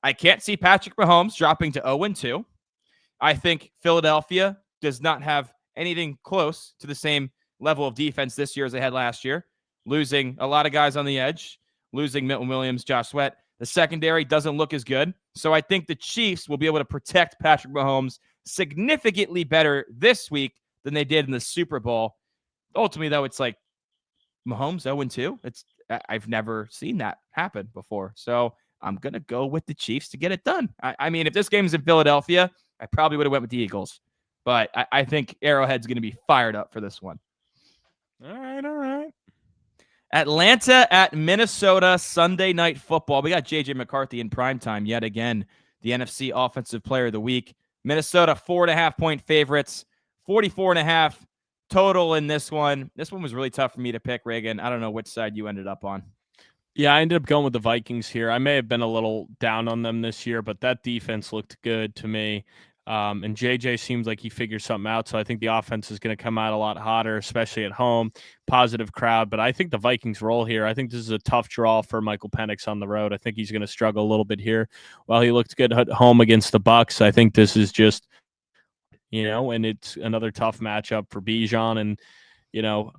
I can't see Patrick Mahomes dropping to 0-2. I think Philadelphia does not have anything close to the same level of defense this year as they had last year, losing a lot of guys on the edge, losing Milton Williams, Josh Sweat. The secondary doesn't look as good. So I think the Chiefs will be able to protect Patrick Mahomes significantly better this week than they did in the Super Bowl. Ultimately, though, it's like Mahomes 0-2. I've never seen that happen before. So I'm going to go with the Chiefs to get it done. I mean, if this game's in Philadelphia, I probably would have went with the Eagles. But I think Arrowhead's going to be fired up for this one. All right. Atlanta at Minnesota, Sunday Night Football. We got J.J. McCarthy in primetime yet again, the NFC Offensive Player of the Week. Minnesota, 4.5-point favorites, 44.5 total in this one. This one was really tough for me to pick, Reagan. I don't know which side you ended up on. Yeah, I ended up going with the Vikings here. I may have been a little down on them this year, but that defense looked good to me. And JJ seems like he figured something out. So I think the offense is going to come out a lot hotter, especially at home. Positive crowd. But I think the Vikings roll here. I think this is a tough draw for Michael Penix on the road. I think he's going to struggle a little bit here. While he looked good at home against the Bucs, I think this is just, and it's another tough matchup for Bijan. And,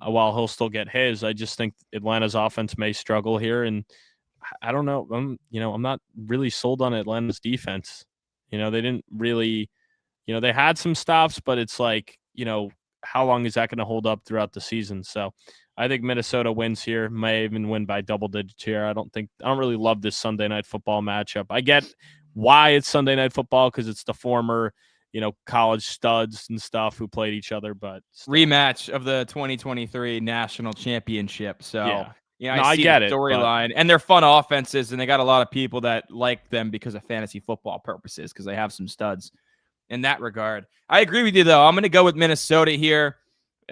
while he'll still get his, I just think Atlanta's offense may struggle here. And I don't know. I'm not really sold on Atlanta's defense. They didn't really, they had some stops, but it's like, how long is that going to hold up throughout the season? So I think Minnesota wins here, may even win by double digits here. I don't really love this Sunday Night Football matchup. I get why it's Sunday Night Football because it's the former, college studs and stuff who played each other, but still. Rematch of the 2023 national championship. So yeah, I see get the it, storyline, and they're fun offenses, and they got a lot of people that like them because of fantasy football purposes because they have some studs in that regard. I agree with you, though. I'm going to go with Minnesota here.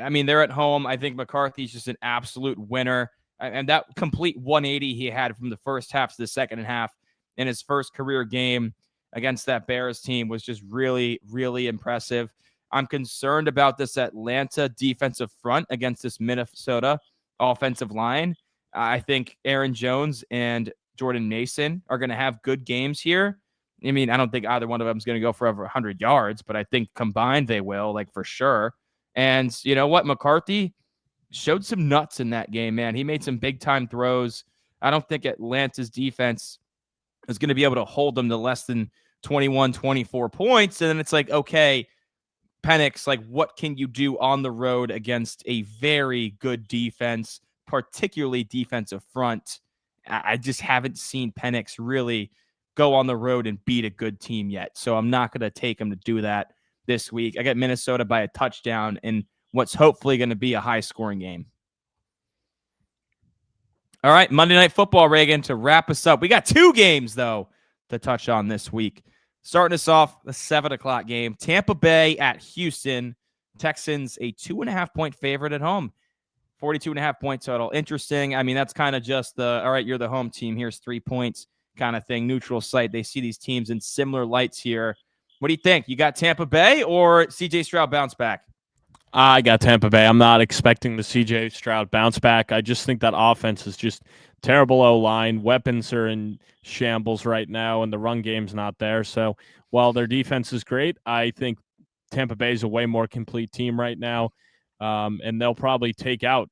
I mean, they're at home. I think McCarthy's just an absolute winner, and that complete 180 he had from the first half to the second half in his first career game against that Bears team was just really, really impressive. I'm concerned about this Atlanta defensive front against this Minnesota offensive line. I think Aaron Jones and Jordan Mason are going to have good games here. I mean, I don't think either one of them is going to go for over 100 yards, but I think combined they will, like for sure. And you know what? McCarthy showed some nuts in that game, man. He made some big-time throws. I don't think Atlanta's defense is going to be able to hold them to less than 21, 24 points. And then it's like, okay, Penix, like what can you do on the road against a very good defense, particularly defensive front? I just haven't seen Penix really go on the road and beat a good team yet. So I'm not going to take him to do that this week. I got Minnesota by a touchdown in what's hopefully going to be a high-scoring game. All right, Monday Night Football, Reagan, to wrap us up. We got two games, though, to touch on this week. Starting us off, the 7 o'clock game. Tampa Bay at Houston. Texans, a 2.5-point favorite at home. 42.5-point total. Interesting. I mean, that's kind of just all right, you're the home team. Here's 3 points kind of thing. Neutral site. They see these teams in similar lights here. What do you think? You got Tampa Bay or CJ Stroud bounce back? I got Tampa Bay. I'm not expecting the CJ Stroud bounce back. I just think that offense is just terrible O-line. Weapons are in shambles right now, and the run game's not there. So while their defense is great, I think Tampa Bay is a way more complete team right now, and they'll probably take out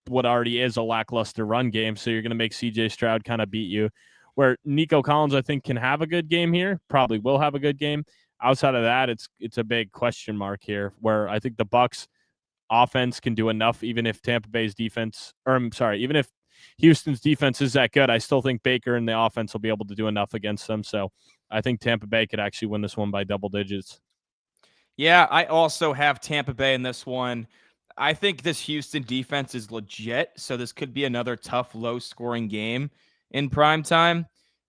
what already is a lackluster run game. So you're going to make CJ Stroud kind of beat you where Nico Collins, I think, can have a good game here, probably will have a good game. Outside of that, it's a big question mark here, where I think the Bucs offense can do enough, even if Tampa Bay's defense, or I'm sorry, even if Houston's defense is that good, I still think Baker and the offense will be able to do enough against them. So I think Tampa Bay could actually win this one by double digits. Yeah, I also have Tampa Bay in this one. I think this Houston defense is legit, so this could be another tough, low-scoring game in prime time.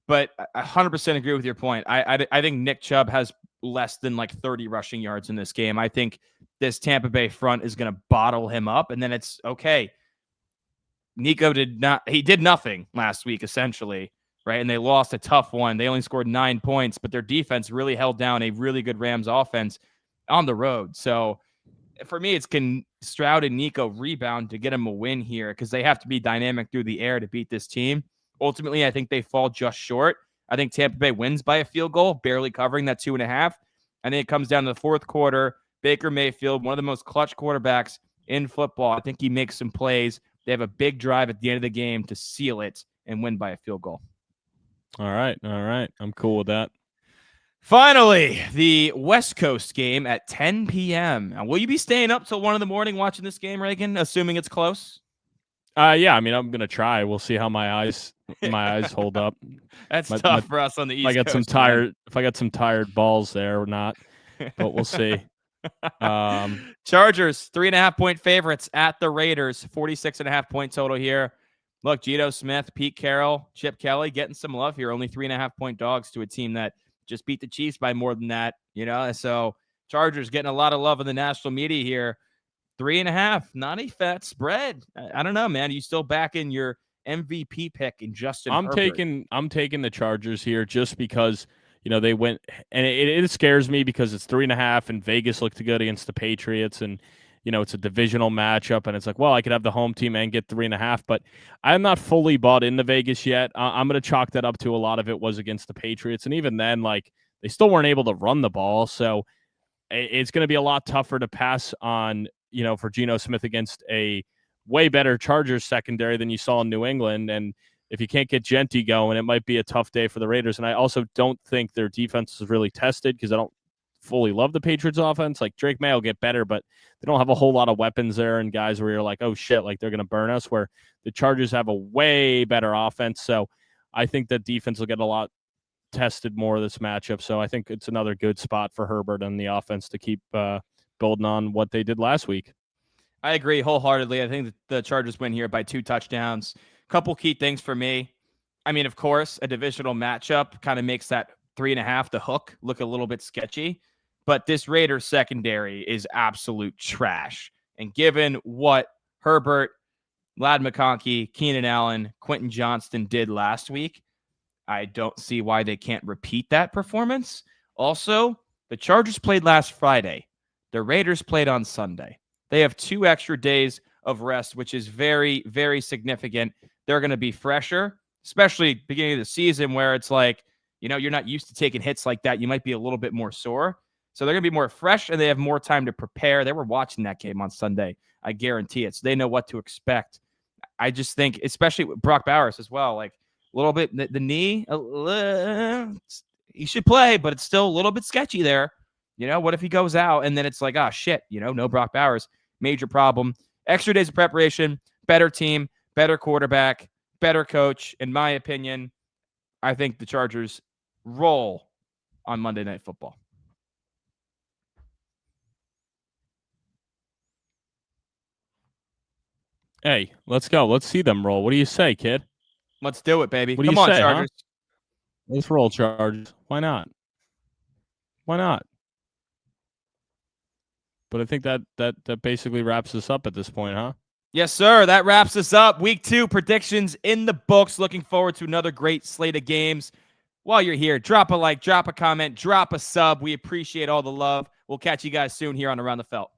But I 100% agree with your point. I think Nick Chubb has less than like 30 rushing yards in this game. I think this Tampa Bay front is going to bottle him up, and then it's okay. Nico did nothing last week, essentially, right? And they lost a tough one. They only scored 9 points, but their defense really held down a really good Rams offense on the road. So for me, it's can Stroud and Nico rebound to get them a win here because they have to be dynamic through the air to beat this team. Ultimately, I think they fall just short. I think Tampa Bay wins by a field goal, barely covering that 2.5. I think it comes down to the fourth quarter. Baker Mayfield, one of the most clutch quarterbacks in football. I think he makes some plays. They have a big drive at the end of the game to seal it and win by a field goal. All right. I'm cool with that. Finally, the West Coast game at 10 p.m. Now, will you be staying up till 1 in the morning watching this game, Reagan, assuming it's close? Yeah, I mean, I'm going to try. We'll see how my eyes hold up. That's tough for us on the East Coast. If I got some tired balls there or not, but we'll see. Chargers, 3.5-point favorites at the Raiders, 46.5-point total here. Look, Geno Smith, Pete Carroll, Chip Kelly getting some love here. Only 3.5-point dogs to a team that just beat the Chiefs by more than that, So Chargers getting a lot of love in the national media here. 3.5, not a fat spread. I don't know, man. You still backing your MVP pick in Justin Herbert? I'm taking the Chargers here just because they went, and it scares me because it's 3.5, and Vegas looked good against the Patriots, and it's a divisional matchup, and it's like, well, I could have the home team and get 3.5, but I'm not fully bought into Vegas yet. I'm going to chalk that up to a lot of it was against the Patriots, and even then, like, they still weren't able to run the ball, so it's going to be a lot tougher to pass on, for Geno Smith against a way better Chargers secondary than you saw in New England, and if you can't get Genty going, it might be a tough day for the Raiders, and I also don't think their defense is really tested because I don't fully love the Patriots offense. Like, Drake May will get better, but they don't have a whole lot of weapons there and guys where you're like, oh shit, like they're going to burn us, where the Chargers have a way better offense. So I think that defense will get a lot tested more this matchup. So I think it's another good spot for Herbert and the offense to keep building on what they did last week. I agree wholeheartedly. I think that the Chargers win here by 2 touchdowns. Couple key things for me. I mean, of course, a divisional matchup kind of makes that 3.5, the hook, look a little bit sketchy. But this Raiders secondary is absolute trash. And given what Herbert, Ladd McConkey, Keenan Allen, Quentin Johnston did last week, I don't see why they can't repeat that performance. Also, the Chargers played last Friday. The Raiders played on Sunday. They have 2 extra days of rest, which is very, very significant. They're going to be fresher, especially beginning of the season where it's like, you're not used to taking hits like that. You might be a little bit more sore. So they're going to be more fresh, and they have more time to prepare. They were watching that game on Sunday. I guarantee it. So they know what to expect. I just think, especially with Brock Bowers as well, like a little bit, the knee, he should play, but it's still a little bit sketchy there. What if he goes out and then it's like, oh, shit, no Brock Bowers. Major problem. Extra days of preparation, better team, better quarterback, better coach. In my opinion, I think the Chargers roll on Monday Night Football. Hey, let's go. Let's see them roll. What do you say, kid? Let's do it, baby. What do Come you on, say, Chargers. Huh? Let's roll, Chargers. Why not? But I think that basically wraps us up at this point, huh? Yes, sir. That wraps us up. Week 2 predictions in the books. Looking forward to another great slate of games. While you're here, drop a like, drop a comment, drop a sub. We appreciate all the love. We'll catch you guys soon here on Around the Felt.